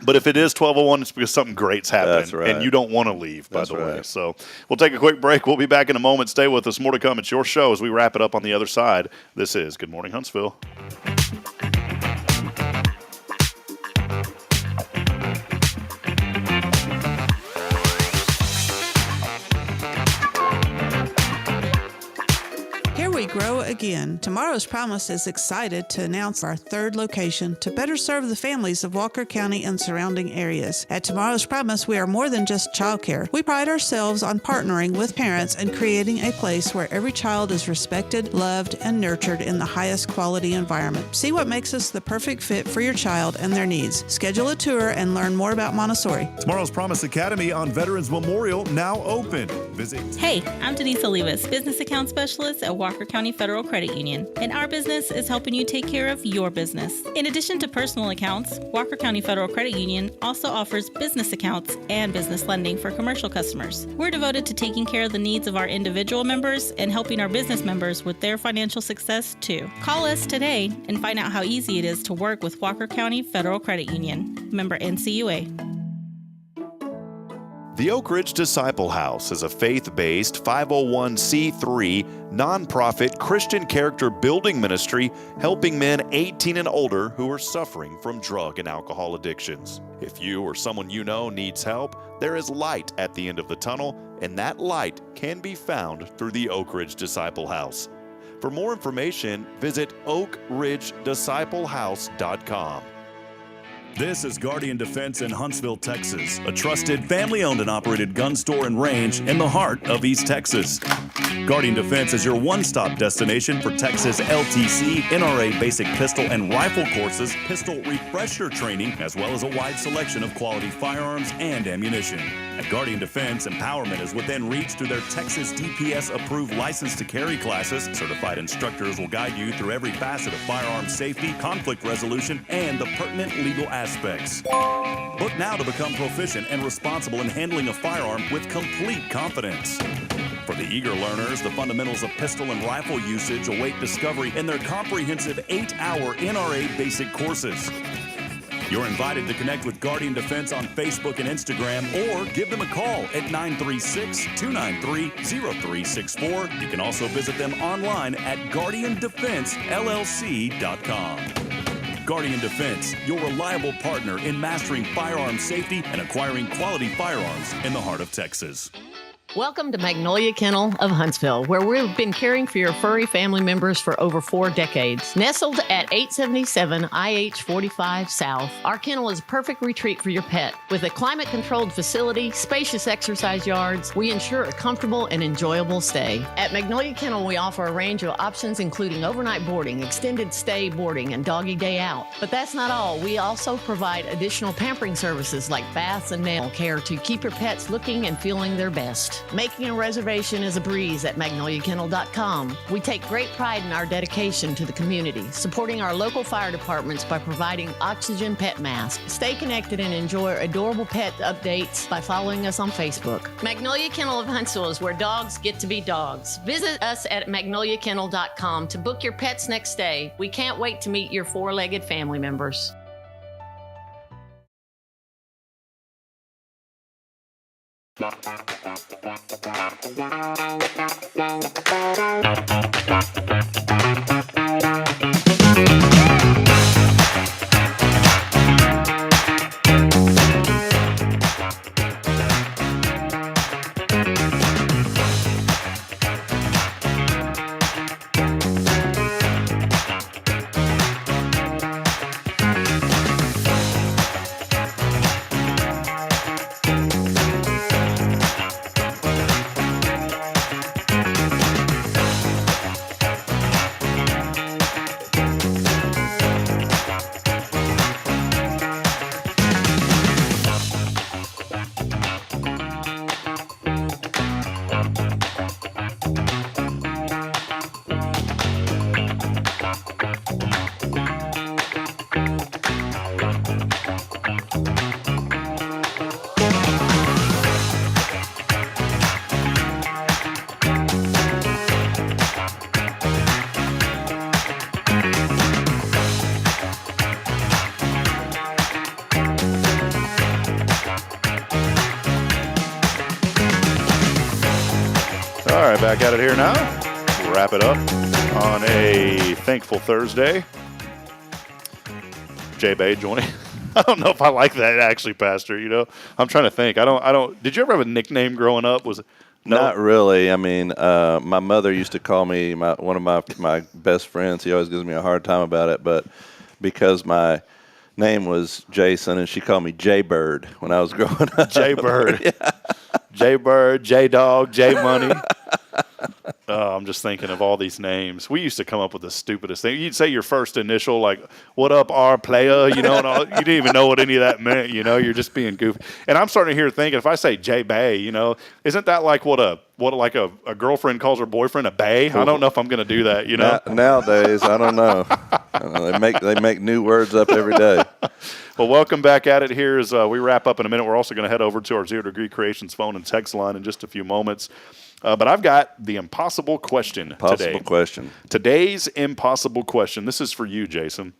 but if it is 12:01, it's because something great's happening. That's right. And you don't want to leave, by That's the way. right. So we'll take a quick break. We'll be back in a moment. Stay with us. More to come. It's your show as we wrap it up on the other side. This is Good Morning Huntsville. We grow again. Tomorrow's Promise is excited to announce our third location to better serve the families of Walker County and surrounding areas. At Tomorrow's Promise, we are more than just childcare. We pride ourselves on partnering with parents and creating a place where every child is respected, loved, and nurtured in the highest quality environment. See what makes us the perfect fit for your child and their needs. Schedule a tour and learn more about Montessori. Tomorrow's Promise Academy on Veterans Memorial now open. Visit. Hey, I'm Denise Olivas, Business Account Specialist at Walker County Federal Credit Union, and our business is helping you take care of your business. In addition to personal accounts, Walker County Federal Credit Union also offers business accounts and business lending for commercial customers. We're devoted to taking care of the needs of our individual members and helping our business members with their financial success too. Call us today and find out how easy it is to work with Walker County Federal Credit Union. Member NCUA. The Oak Ridge Disciple House is a faith-based 501c3 nonprofit Christian character building ministry helping men 18 and older who are suffering from drug and alcohol addictions. If you or someone you know needs help, there is light at the end of the tunnel, and that light can be found through the Oak Ridge Disciple House. For more information, visit oakridgedisciplehouse.com. This is Guardian Defense in Huntsville, Texas, a trusted family-owned and operated gun store and range in the heart of East Texas. Guardian Defense is your one-stop destination for Texas LTC, NRA basic pistol and rifle courses, pistol refresher training, as well as a wide selection of quality firearms and ammunition. At Guardian Defense, empowerment is within reach through their Texas DPS-approved license to carry classes. Certified instructors will guide you through every facet of firearm safety, conflict resolution, and the pertinent legal aspects. Book now to become proficient and responsible in handling a firearm with complete confidence. For the eager learners, the fundamentals of pistol and rifle usage await discovery in their comprehensive 8-hour NRA basic courses. You're invited to connect with Guardian Defense on Facebook and Instagram, or give them a call at 936-293-0364. You can also visit them online at guardiandefensellc.com. Guardian Defense, your reliable partner in mastering firearm safety and acquiring quality firearms in the heart of Texas. Welcome to Magnolia Kennel of Huntsville, where we've been caring for your furry family members for over 4 decades. Nestled at 877 IH 45 South, our kennel is a perfect retreat for your pet. With a climate-controlled facility, spacious exercise yards, we ensure a comfortable and enjoyable stay. At Magnolia Kennel, we offer a range of options including overnight boarding, extended stay boarding, and doggy day out. But that's not all. We also provide additional pampering services like baths and nail care to keep your pets looking and feeling their best. Making a reservation is a breeze at magnoliakennel.com. We take great pride in our dedication to the community, supporting our local fire departments by providing oxygen pet masks. Stay connected and enjoy adorable pet updates by following us on Facebook. Magnolia Kennel of Huntsville is where dogs get to be dogs. Visit us at magnoliakennel.com to book your pet's next stay. We can't wait to meet your 4-legged family members. All right, back at it here now. We'll wrap it up on a thankful Thursday. J Bay joining. I don't know if I like that actually, Pastor. You know, I'm trying to think. I don't. Did you ever have a nickname growing up? Was it? No? Not really. I mean, my mother used to call me one of my best friends. He always gives me a hard time about it, but because my name was Jason, and she called me J-Bird when I was growing up. J-Bird. Yeah. J-Bird, J-Dog, J-Money. I'm just thinking of all these names. We used to come up with the stupidest thing. You'd say your first initial, like, what up, our player, you know, and all, you didn't even know what any of that meant, you know. You're just being goofy. And I'm starting to hear thinking, if I say J-Bay, you know, isn't that like what a girlfriend calls her boyfriend a bae? I don't know if I'm going to do that, you know. Nowadays, I don't know. They make new words up every day. Well, welcome back at it here as we wrap up in a minute. We're also going to head over to our Zero Degree Creations phone and text line in just a few moments. But I've got the impossible question today. Today's impossible question. This is for you, Jason.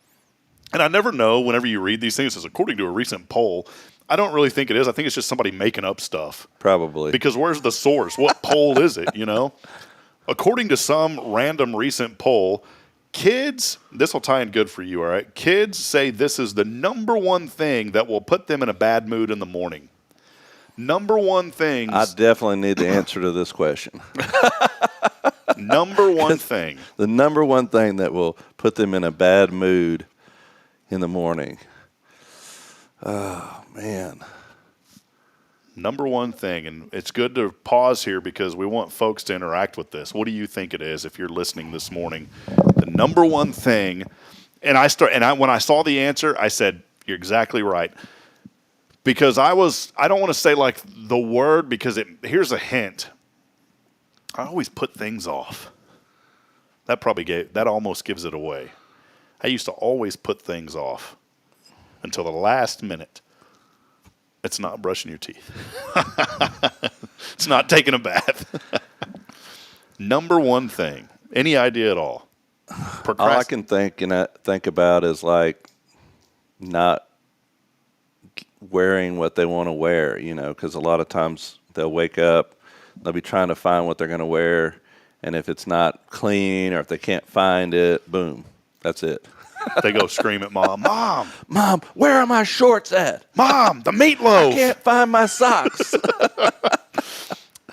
And I never know whenever you read these things, as according to a recent poll, I don't really think it is. I think it's just somebody making up stuff. Probably. Because where's the source? What poll is it, you know? According to some random recent poll, kids, this will tie in good for you, all right? Kids say this is the number one thing that will put them in a bad mood in the morning. Number one thing. I definitely need the answer to this question. Number one thing. The number one thing that will put them in a bad mood in the morning. Oh, man. Number one thing, and it's good to pause here because we want folks to interact with this. What do you think it is if you're listening this morning? The number one thing, when I saw the answer, I said, you're exactly right. Because I don't want to say like the word because here's a hint. I always put things off. That almost gives it away. I used to always put things off until the last minute. It's not brushing your teeth. It's not taking a bath. Number one thing. Any idea at all? All I can think about is like not wearing what they want to wear, because a lot of times they'll wake up, they'll be trying to find what they're going to wear, and if it's not clean or if they can't find it, boom, that's it. They go scream at Mom. Mom, where are my shorts at? Mom, the meatloaf. I can't find my socks.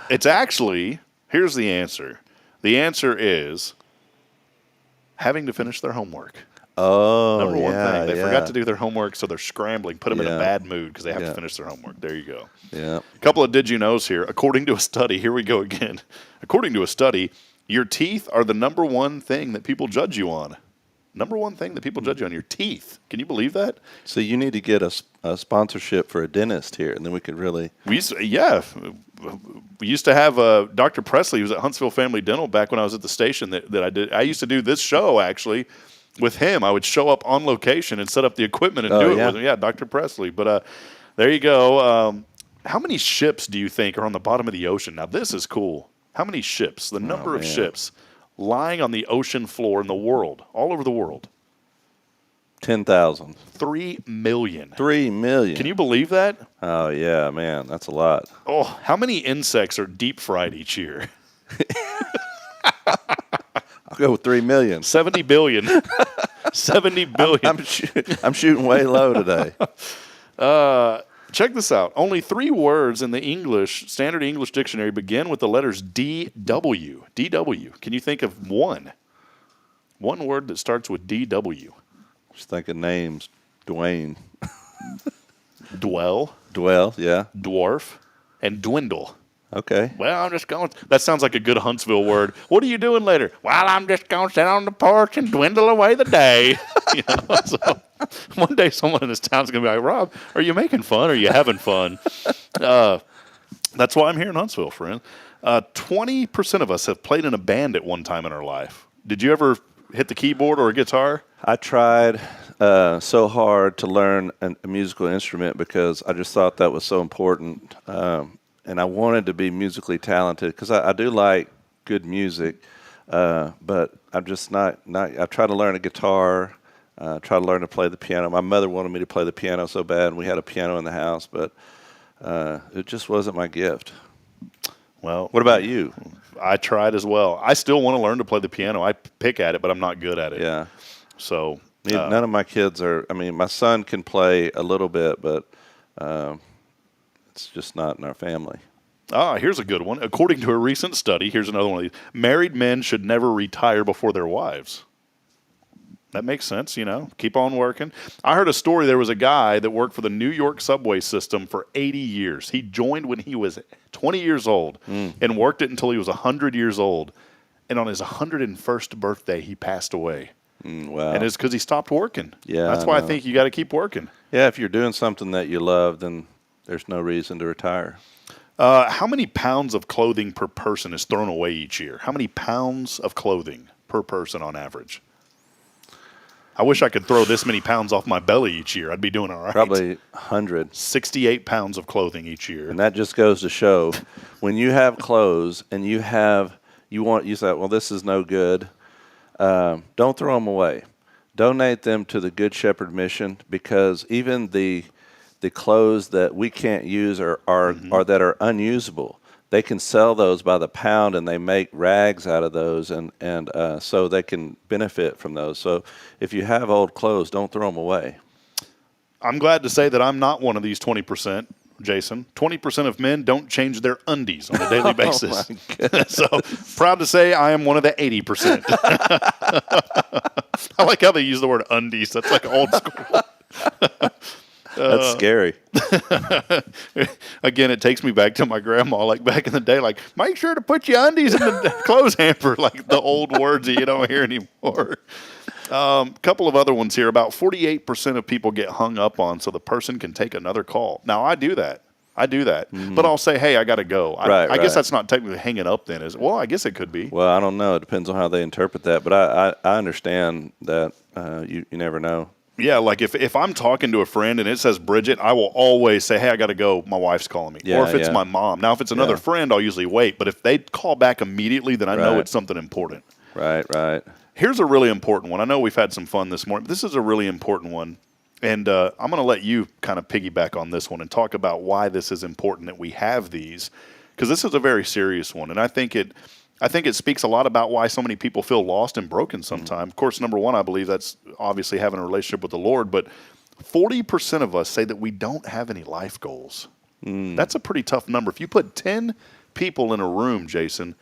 It's actually, here's the answer. The answer is having to finish their homework. Oh, Number one thing. They forgot to do their homework, so they're scrambling, put them in a bad mood because they have to finish their homework. There you go. Yeah. A couple of did you knows here. According to a study, here we go again. According to a study, your teeth are the number one thing that people judge you on. Number one thing that people judge you on, your teeth. Can you believe that? So you need to get a sponsorship for a dentist here, and then we could really. We used to have Dr. Presley, who was at Huntsville Family Dental back when I was at the station that I did. I used to do this show, actually, with him. I would show up on location and set up the equipment and do it with him. Yeah, Dr. Presley. But there you go. How many ships do you think are on the bottom of the ocean? Now, this is cool. How many ships? The number of ships lying on the ocean floor in the world, all over the world. 10,000. 3 million. 3 million. Can you believe that? Oh, yeah, man. That's a lot. Oh, how many insects are deep fried each year? I'll go with 3 million. 70 billion. 70 billion. I'm shooting way low today. Check this out. Only 3 words in the Standard English Dictionary begin with the letters DW. DW. Can you think of one? One word that starts with DW. Just think of names. Dwayne. Dwell. Dwell, yeah. Dwarf. And dwindle. Okay. Well, I'm just going. That sounds like a good Huntsville word. What are you doing later? Well, I'm just going to sit on the porch and dwindle away the day. So one day someone in this town's going to be like, Rob, are you making fun or are you having fun? That's why I'm here in Huntsville, friend. 20% of us have played in a band at one time in our life. Did you ever hit the keyboard or a guitar? I tried so hard to learn a musical instrument because I just thought that was so important. And I wanted to be musically talented because I do like good music, but I'm just not. I tried to learn a guitar, tried to learn to play the piano. My mother wanted me to play the piano so bad, and we had a piano in the house, but it just wasn't my gift. Well, what about you? I tried as well. I still want to learn to play the piano. I pick at it, but I'm not good at it. Yeah. So none of my kids are. I mean, my son can play a little bit, but. It's just not in our family. Here's a good one. According to a recent study, here's another one of these. Married men should never retire before their wives. That makes sense, Keep on working. I heard a story. There was a guy that worked for the New York subway system for 80 years. He joined when he was 20 years old and worked it until he was 100 years old. And on his 101st birthday, he passed away. Wow. And it's because he stopped working. Yeah, that's why I think you got to keep working. Yeah, if you're doing something that you love, then there's no reason to retire. How many pounds of clothing per person is thrown away each year? How many pounds of clothing per person on average? I wish I could throw this many pounds off my belly each year. I'd be doing all right. Probably 100. 68 pounds of clothing each year. And that just goes to show when you have clothes and you say, well, this is no good. Don't throw them away. Donate them to the Good Shepherd Mission because even the clothes that we can't use or that are unusable, they can sell those by the pound and they make rags out of those and so they can benefit from those. So if you have old clothes, don't throw them away. I'm glad to say that I'm not one of these 20%, Jason. 20% of men don't change their undies on a daily basis. So proud to say I am one of the 80%. I like how they use the word undies. That's like old school. That's scary. Again, it takes me back to my grandma, like back in the day, like, make sure to put your undies in the clothes hamper, like the old words that you don't hear anymore. Couple of other ones here. About 48% of people get hung up on so the person can take another call. Now, I do that. But I'll say, hey, I got to go. I guess that's not technically hanging up then. Well, I guess it could be. Well, I don't know. It depends on how they interpret that. But I understand that you never know. Yeah, like if I'm talking to a friend and it says Bridget, I will always say, hey, I got to go. My wife's calling me. Yeah, or if it's my mom. Now, if it's another friend, I'll usually wait. But if they call back immediately, then I know it's something important. Right. Here's a really important one. I know we've had some fun this morning, but this is a really important one. And I'm going to let you kind of piggyback on this one and talk about why this is important that we have these, because this is a very serious one. And I think it speaks a lot about why so many people feel lost and broken sometimes. Of course, number one, I believe that's obviously having a relationship with the Lord, but 40% of us say that we don't have any life goals. That's a pretty tough number. If you put 10 people in a room, Jason,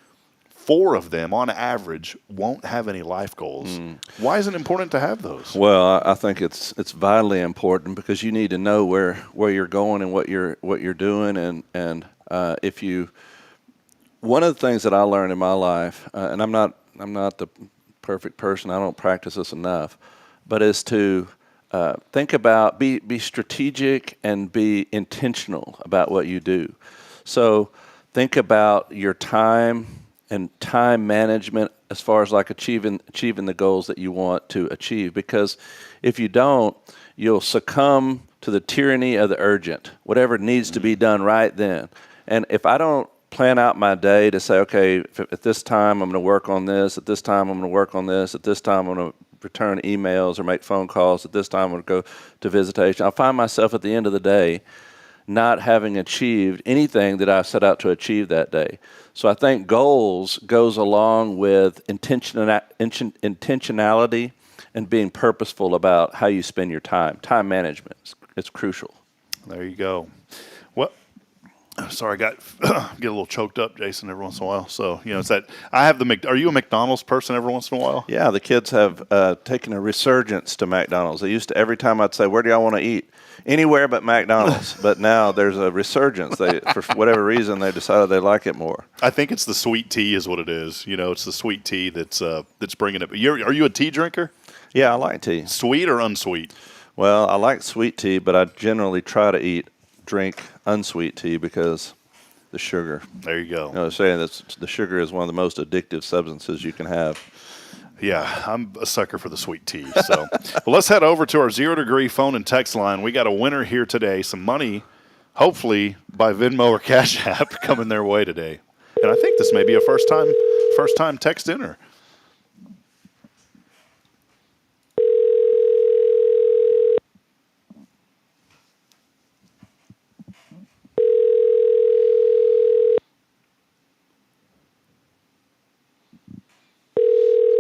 4 of them, on average, won't have any life goals. Why is it important to have those? Well, I think it's vitally important because you need to know where you're going and what you're doing, and if you. One of the things that I learned in my life, and I'm not the perfect person. I don't practice this enough, but is to think about, be strategic and be intentional about what you do. So think about your time and time management as far as like achieving the goals that you want to achieve. Because if you don't, you'll succumb to the tyranny of the urgent, whatever needs to be done right then. And if I don't plan out my day to say, okay, at this time I'm going to work on this, at this time I'm going to work on this, at this time I'm going to return emails or make phone calls, at this time I'm going to go to visitation, I'll find myself at the end of the day not having achieved anything that I set out to achieve that day. So I think goals goes along with intentionality and being purposeful about how you spend your time. Time management is crucial. There you go. Well, sorry, I get a little choked up, Jason, every once in a while. So, it's that I have are you a McDonald's person every once in a while? Yeah, the kids have taken a resurgence to McDonald's. They used to, every time I'd say, where do y'all want to eat? Anywhere but McDonald's. But now there's a resurgence. For whatever reason, they decided they like it more. I think it's the sweet tea is what it is. It's the sweet tea that's bringing it. Are you a tea drinker? Yeah, I like tea. Sweet or unsweet? Well, I like sweet tea, but I generally try to drink unsweet tea because the sugar. There you go. They're saying that the sugar is one of the most addictive substances you can have. Yeah, I'm a sucker for the sweet tea. So, well, let's head over to our 0 Degree phone and text line. We got a winner here today. Some money, hopefully by Venmo or Cash App, coming their way today. And I think this may be a first time text inner.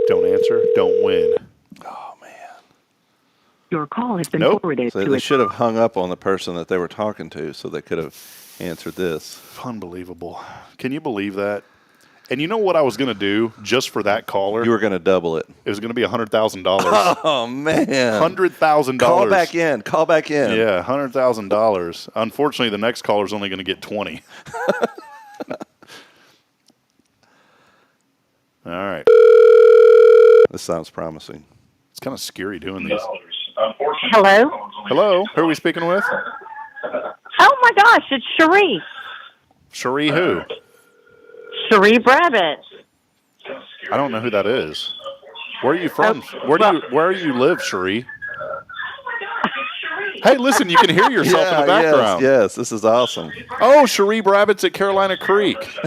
Don't answer, don't win. Oh, man. Your call has been forwarded So they should have hung up on the person that they were talking to so they could have answered this. Unbelievable. Can you believe that? And you know what I was going to do just for that caller? You were going to double it. It was going to be $100,000. Oh, man. $100,000. Call back in. Yeah, $100,000. Unfortunately, the next caller is only going to get 20. All right. This sounds promising. It's kind of scary doing these. Hello? Hello? Who are we speaking with? Oh, my gosh, it's Cherie. Cherie who? Cherie Brabbit. I don't know who that is. Where are you from? Where do you live, Cherie? Hey, listen, you can hear yourself in the background. Yes, this is awesome. Oh, Cherie Brabbit's at Carolina Creek.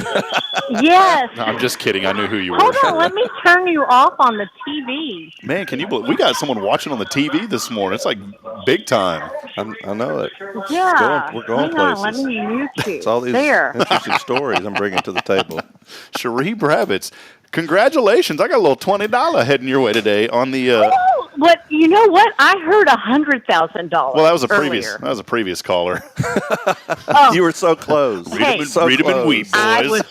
Yes. No, I'm just kidding. I knew who you were. Hold on, let me turn you off on the TV. Man, can you believe we got someone watching on the TV this morning? It's like big time. I know it. Yeah. We're going Hang places. on, let me mute you. It's all these interesting stories I'm bringing to the table. Cherie Brabbit's. Congratulations. I got a little $20 heading your way today on the But you know what? I heard $100,000. Well, that was a previous caller. Oh. You were so close. Read them and weep, boys. I was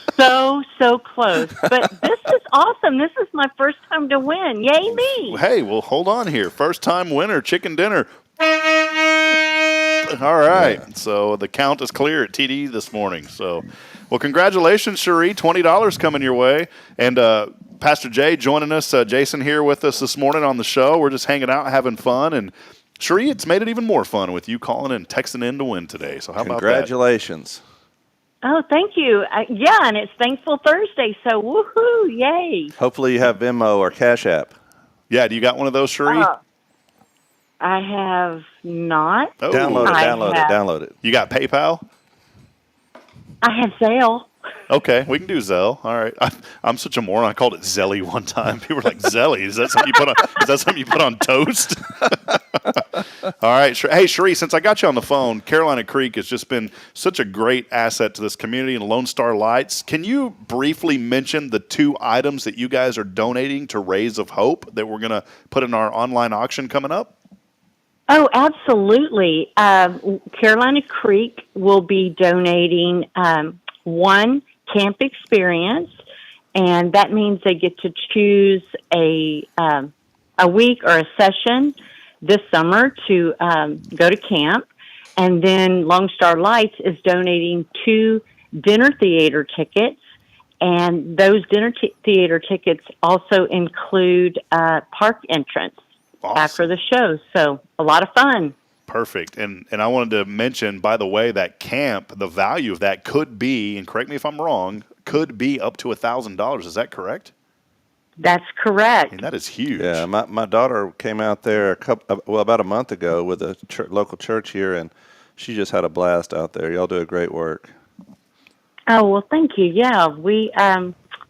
so close. But this is awesome. This is my first time to win. Yay me. Hey, well, hold on here. First time winner, chicken dinner. All right. So the count is clear at TD this morning. So, well, congratulations, Cherie. $20 coming your way. And Pastor Jay joining us, Jason here with us this morning on the show. We're just hanging out, having fun. And Cherie, it's made it even more fun with you calling and texting in to win today. So how about that? Congratulations. Oh, thank you. Yeah, and it's Thankful Thursday, so woohoo, yay. Hopefully you have Venmo or Cash App. Yeah, do you got one of those, Cherie? I have not. Oh. Download it. You got PayPal? I have Zelle. Okay, we can do Zelle. All right. I'm such a moron. I called it Zelly one time. People were like, Zelly? Is that something you put on toast? All right. Hey, Cherie, since I got you on the phone, Carolina Creek has just been such a great asset to this community and Lone Star Lights. Can you briefly mention the 2 items that you guys are donating to Rays of Hope that we're going to put in our online auction coming up? Oh, absolutely. Carolina Creek will be donating 1 camp experience, and that means they get to choose a week or a session this summer to go to camp. And then Lone Star Lights is donating 2 dinner theater tickets, and those dinner theater tickets also include park entrance. Awesome. After the show, so a lot of fun. Perfect. And I wanted to mention, by the way, that camp, the value of that could be, and correct me if I'm wrong, could be up to $1,000. Is that correct? That's correct. I mean, that is huge. Yeah, my daughter came out there about a month ago with a local church here, and she just had a blast out there. Y'all do a great work. Oh, well, thank you. Yeah, we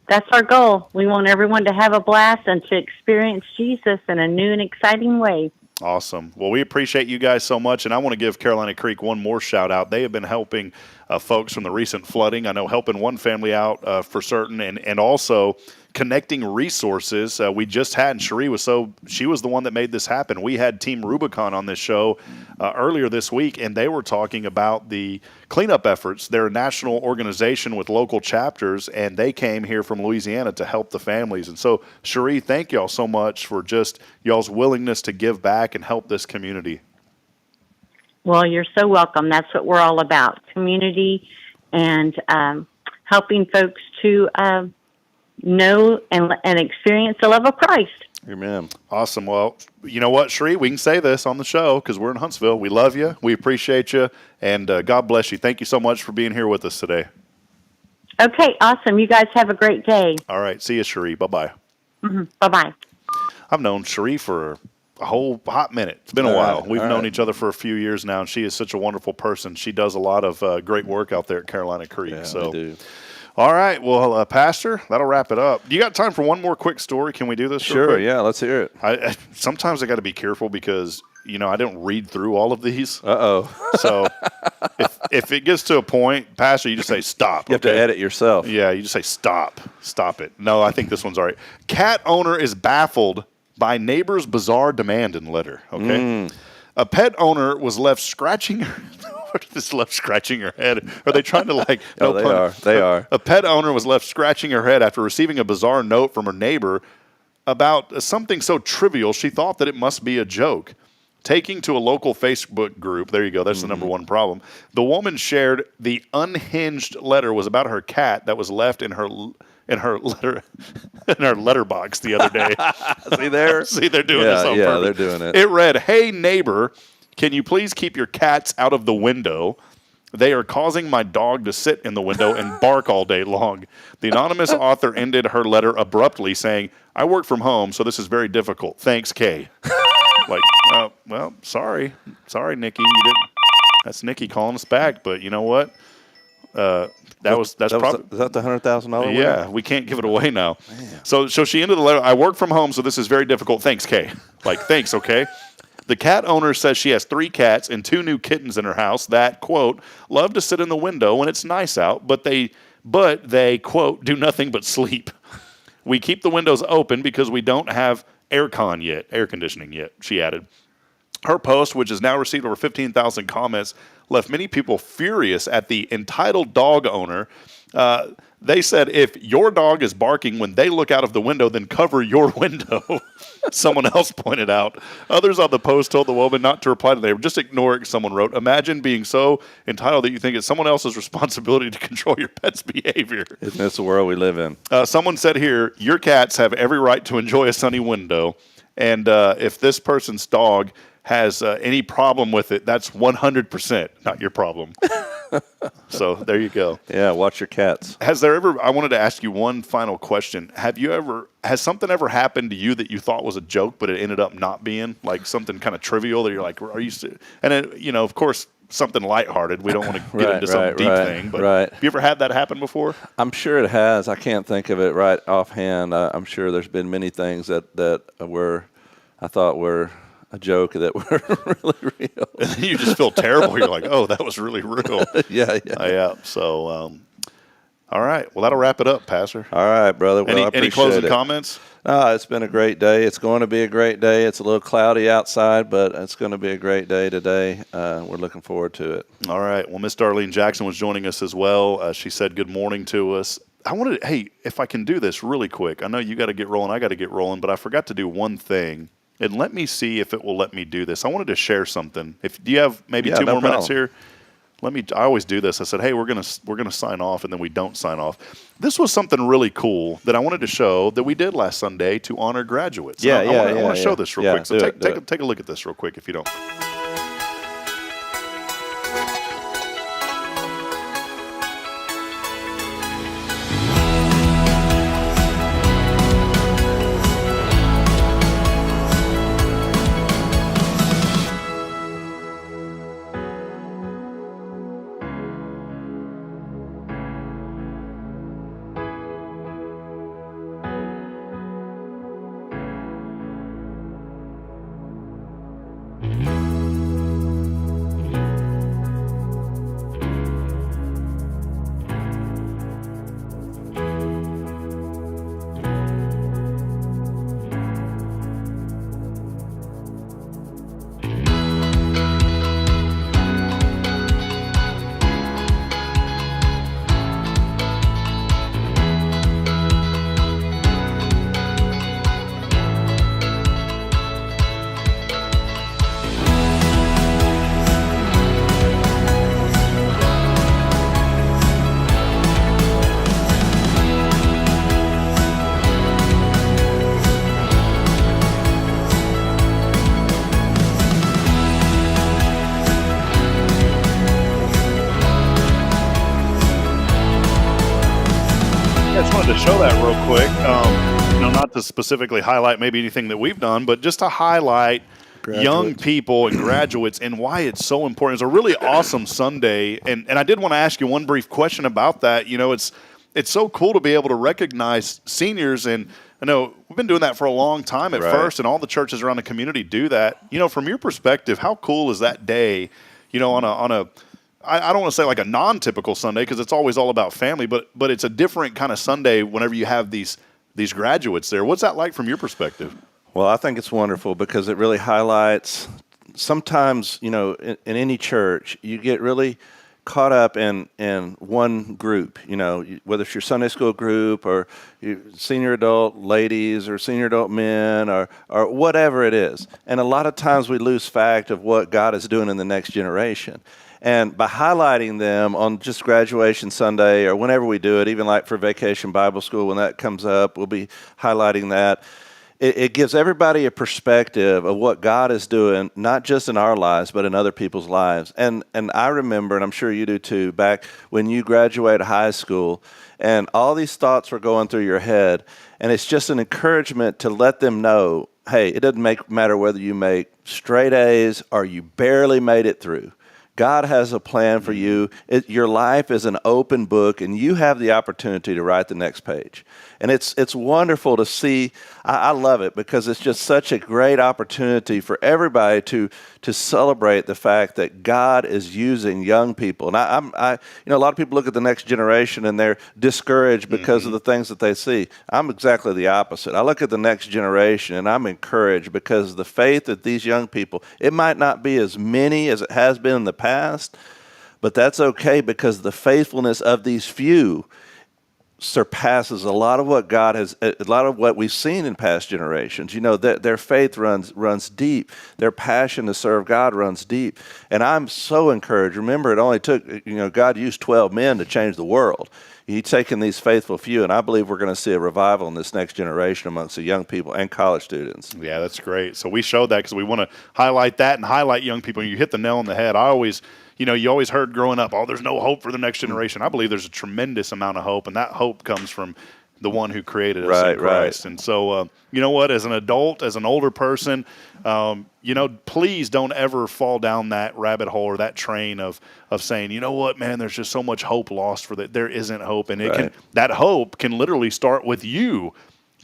that's our goal. We want everyone to have a blast and to experience Jesus in a new and exciting way. Awesome. Well, we appreciate you guys so much, and I want to give Carolina Creek one more shout-out. They have been helping folks from the recent flooding. I know helping one family out for certain, and also connecting resources. We just had, and Cherie was she was the one that made this happen. We had Team Rubicon on this show earlier this week, and they were talking about the cleanup efforts. They're a national organization with local chapters, and they came here from Louisiana to help the families. And so, Cherie, thank y'all so much for just y'all's willingness to give back and help this community. Well, you're so welcome. That's what we're all about, community and helping folks to know and experience the love of Christ. Amen. Awesome. Well, you know what, Cherie? We can say this on the show because we're in Huntsville. We love you. We appreciate you. And God bless you. Thank you so much for being here with us today. Okay, awesome. You guys have a great day. All right. See you, Cherie. Bye-bye. Mm-hmm. Bye-bye. I've known Cherie for a whole hot minute. It's been a while. We've known each other for a few years now, and she is such a wonderful person. She does a lot of great work out there at Carolina Creek. Yeah, so. we do. All right. Well, Pastor, that'll wrap it up. Do you got time for one more quick story? Can we do this? Sure. Yeah, let's hear it. Sometimes I got to be careful because, I don't read through all of these. Uh-oh. So if it gets to a point, Pastor, you just say stop. You have to edit yourself. Yeah, you just say stop. Stop it. No, I think this one's all right. Cat owner is baffled by neighbor's bizarre demand in letter. Okay. A pet owner was left scratching her head. Are they trying to like? No, they are. A pet owner was left scratching her head after receiving a bizarre note from her neighbor about something so trivial she thought that it must be a joke. Taking to a local Facebook group, there you go, that's the number one problem. The woman shared the unhinged letter was about her cat that was left in her letterbox the other day. See, they're doing this on purpose. Yeah, they're doing it. It read, "Hey neighbor, can you please keep your cats out of the window? They are causing my dog to sit in the window and bark all day long." The anonymous author ended her letter abruptly saying, "I work from home, so this is very difficult. Thanks, Kay." Like, well, sorry, Nikki, you didn't. That's Nikki calling us back, but you know what? That's probably is that the $100,000? Yeah, we can't give it away now. Man. So she ended the letter. "I work from home, so this is very difficult. Thanks, Kay." Like, thanks, okay. The cat owner says she has 3 cats and 2 new kittens in her house that, quote, love to sit in the window when it's nice out, but they, quote, do nothing but sleep. "We keep the windows open because we don't have air conditioning yet," she added. Her post, which has now received over 15,000 comments, left many people furious at the entitled dog owner. They said if your dog is barking when they look out of the window, then cover your window. Someone else pointed out. Others on the post told the woman not to reply to them. Just ignore it, someone wrote. Imagine being so entitled that you think it's someone else's responsibility to control your pet's behavior. Isn't this the world we live in? Someone said here, your cats have every right to enjoy a sunny window. And if this person's dog has any problem with it, that's 100% not your problem. So there you go. Yeah, watch your cats. Has there ever, I wanted to ask you one final question. Has something ever happened to you that you thought was a joke, but it ended up not being, like something kind of trivial that you're like, are you, and it, of course, something lighthearted. We don't want to get into some deep thing, but have you ever had that happen before? I'm sure it has. I can't think of it right offhand. I'm sure there's been many things that I thought were a joke that were really real. And then you just feel terrible. You're like, oh, that was really real. Yeah. So, all right. Well, that'll wrap it up, Pastor. All right, brother. Well, any closing comments? It's been a great day. It's going to be a great day. It's a little cloudy outside, but it's going to be a great day today. We're looking forward to it. All right. Well, Miss Darlene Jackson was joining us as well. She said good morning to us. Hey, if I can do this really quick. I know you got to get rolling. I got to get rolling, but I forgot to do one thing. And let me see if it will let me do this. I wanted to share something. Do you have maybe two more minutes here? I always do this. I said, hey, we're gonna sign off, and then we don't sign off. This was something really cool that I wanted to show that we did last Sunday to honor graduates. I want to show this real quick. So take a look at this real quick if you don't. To show that real quick, not to specifically highlight maybe anything that we've done, but just to highlight young people and graduates and why it's so important. It's a really awesome Sunday, and I did want to ask you one brief question about that. It's so cool to be able to recognize seniors, and I know we've been doing that for a long time at First, and all the churches around the community do that. From your perspective, how cool is that day? On a I don't want to say like a non-typical Sunday because it's always all about family, but it's a different kind of Sunday whenever you have these graduates there. What's that like from your perspective? Well, I think it's wonderful because it really highlights sometimes, in any church, you get really caught up in one group, whether it's your Sunday school group or your senior adult ladies or senior adult men or whatever it is. And a lot of times we lose fact of what God is doing in the next generation. And by highlighting them on just graduation Sunday or whenever we do it, even like for Vacation Bible School, when that comes up, we'll be highlighting that. It gives everybody a perspective of what God is doing, not just in our lives, but in other people's lives. And I remember, and I'm sure you do too, back when you graduated high school, and all these thoughts were going through your head, and it's just an encouragement to let them know, hey, it doesn't matter whether you make straight A's or you barely made it through. God has a plan for you. Your life is an open book, and you have the opportunity to write the next page. And it's wonderful to see. I love it because it's just such a great opportunity for everybody to celebrate the fact that God is using young people. And a lot of people look at the next generation and they're discouraged because of the things that they see. I'm exactly the opposite. I look at the next generation and I'm encouraged because the faith that these young people, it might not be as many as it has been in the past, but that's okay because the faithfulness of these few surpasses a lot of what a lot of what we've seen in past generations. You know, their faith runs deep. Their passion to serve God runs deep. And I'm so encouraged. Remember, it only took, God used 12 men to change the world. He's taken these faithful few, and I believe we're going to see a revival in this next generation amongst the young people and college students. Yeah, that's great. So we showed that because we want to highlight that and highlight young people. You hit the nail on the head. You always heard growing up, there's no hope for the next generation. I believe there's a tremendous amount of hope, and that hope comes from the one who created us in Christ. And so, you know what, as an adult, as an older person, please don't ever fall down that rabbit hole or that train of saying, you know what, man, there's just so much hope lost for that. There isn't hope. And that hope can literally start with you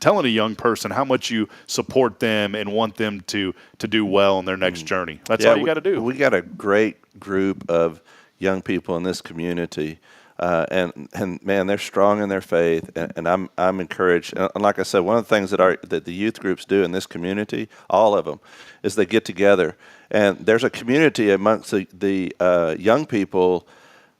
telling a young person how much you support them and want them to do well in their next journey. That's all you got to do. We got a great group of young people in this community, and man, they're strong in their faith, and I'm encouraged. And like I said, one of the things that the youth groups do in this community, all of them, is they get together, and there's a community amongst the young people,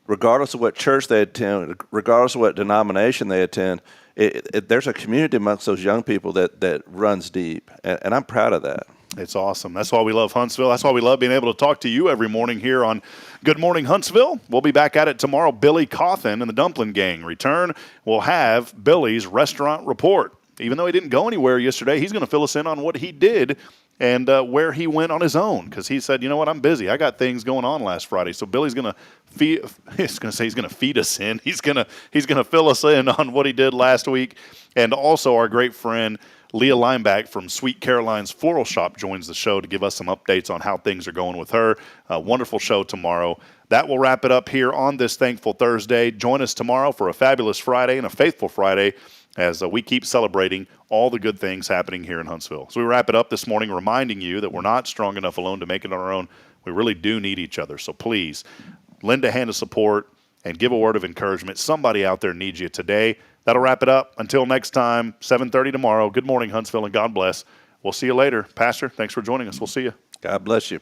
regardless of what church they attend, regardless of what denomination they attend. There's a community amongst those young people that runs deep, and I'm proud of that. It's awesome. That's why we love Huntsville. That's why we love being able to talk to you every morning here on Good Morning Huntsville. We'll be back at it tomorrow. Billy Cawthon and the Dumpling Gang return. We'll have Billy's restaurant report. Even though he didn't go anywhere yesterday, he's going to fill us in on what he did and where he went on his own, because he said, you know what, I'm busy. I got things going on last Friday. So Billy's going to feed us in. He's going to fill us in on what he did last week. And also our great friend Leah Lineback from Sweet Caroline's Floral Shop joins the show to give us some updates on how things are going with her. A wonderful show tomorrow. That will wrap it up here on this Thankful Thursday. Join us tomorrow for a fabulous Friday and a faithful Friday as we keep celebrating all the good things happening here in Huntsville. So we wrap it up this morning reminding you that we're not strong enough alone to make it on our own. We really do need each other. So please lend a hand of support and give a word of encouragement. Somebody out there needs you today. That'll wrap it up. Until next time, 7:30 tomorrow. Good morning, Huntsville, and God bless. We'll see you later. Pastor, thanks for joining us. We'll see you. God bless you.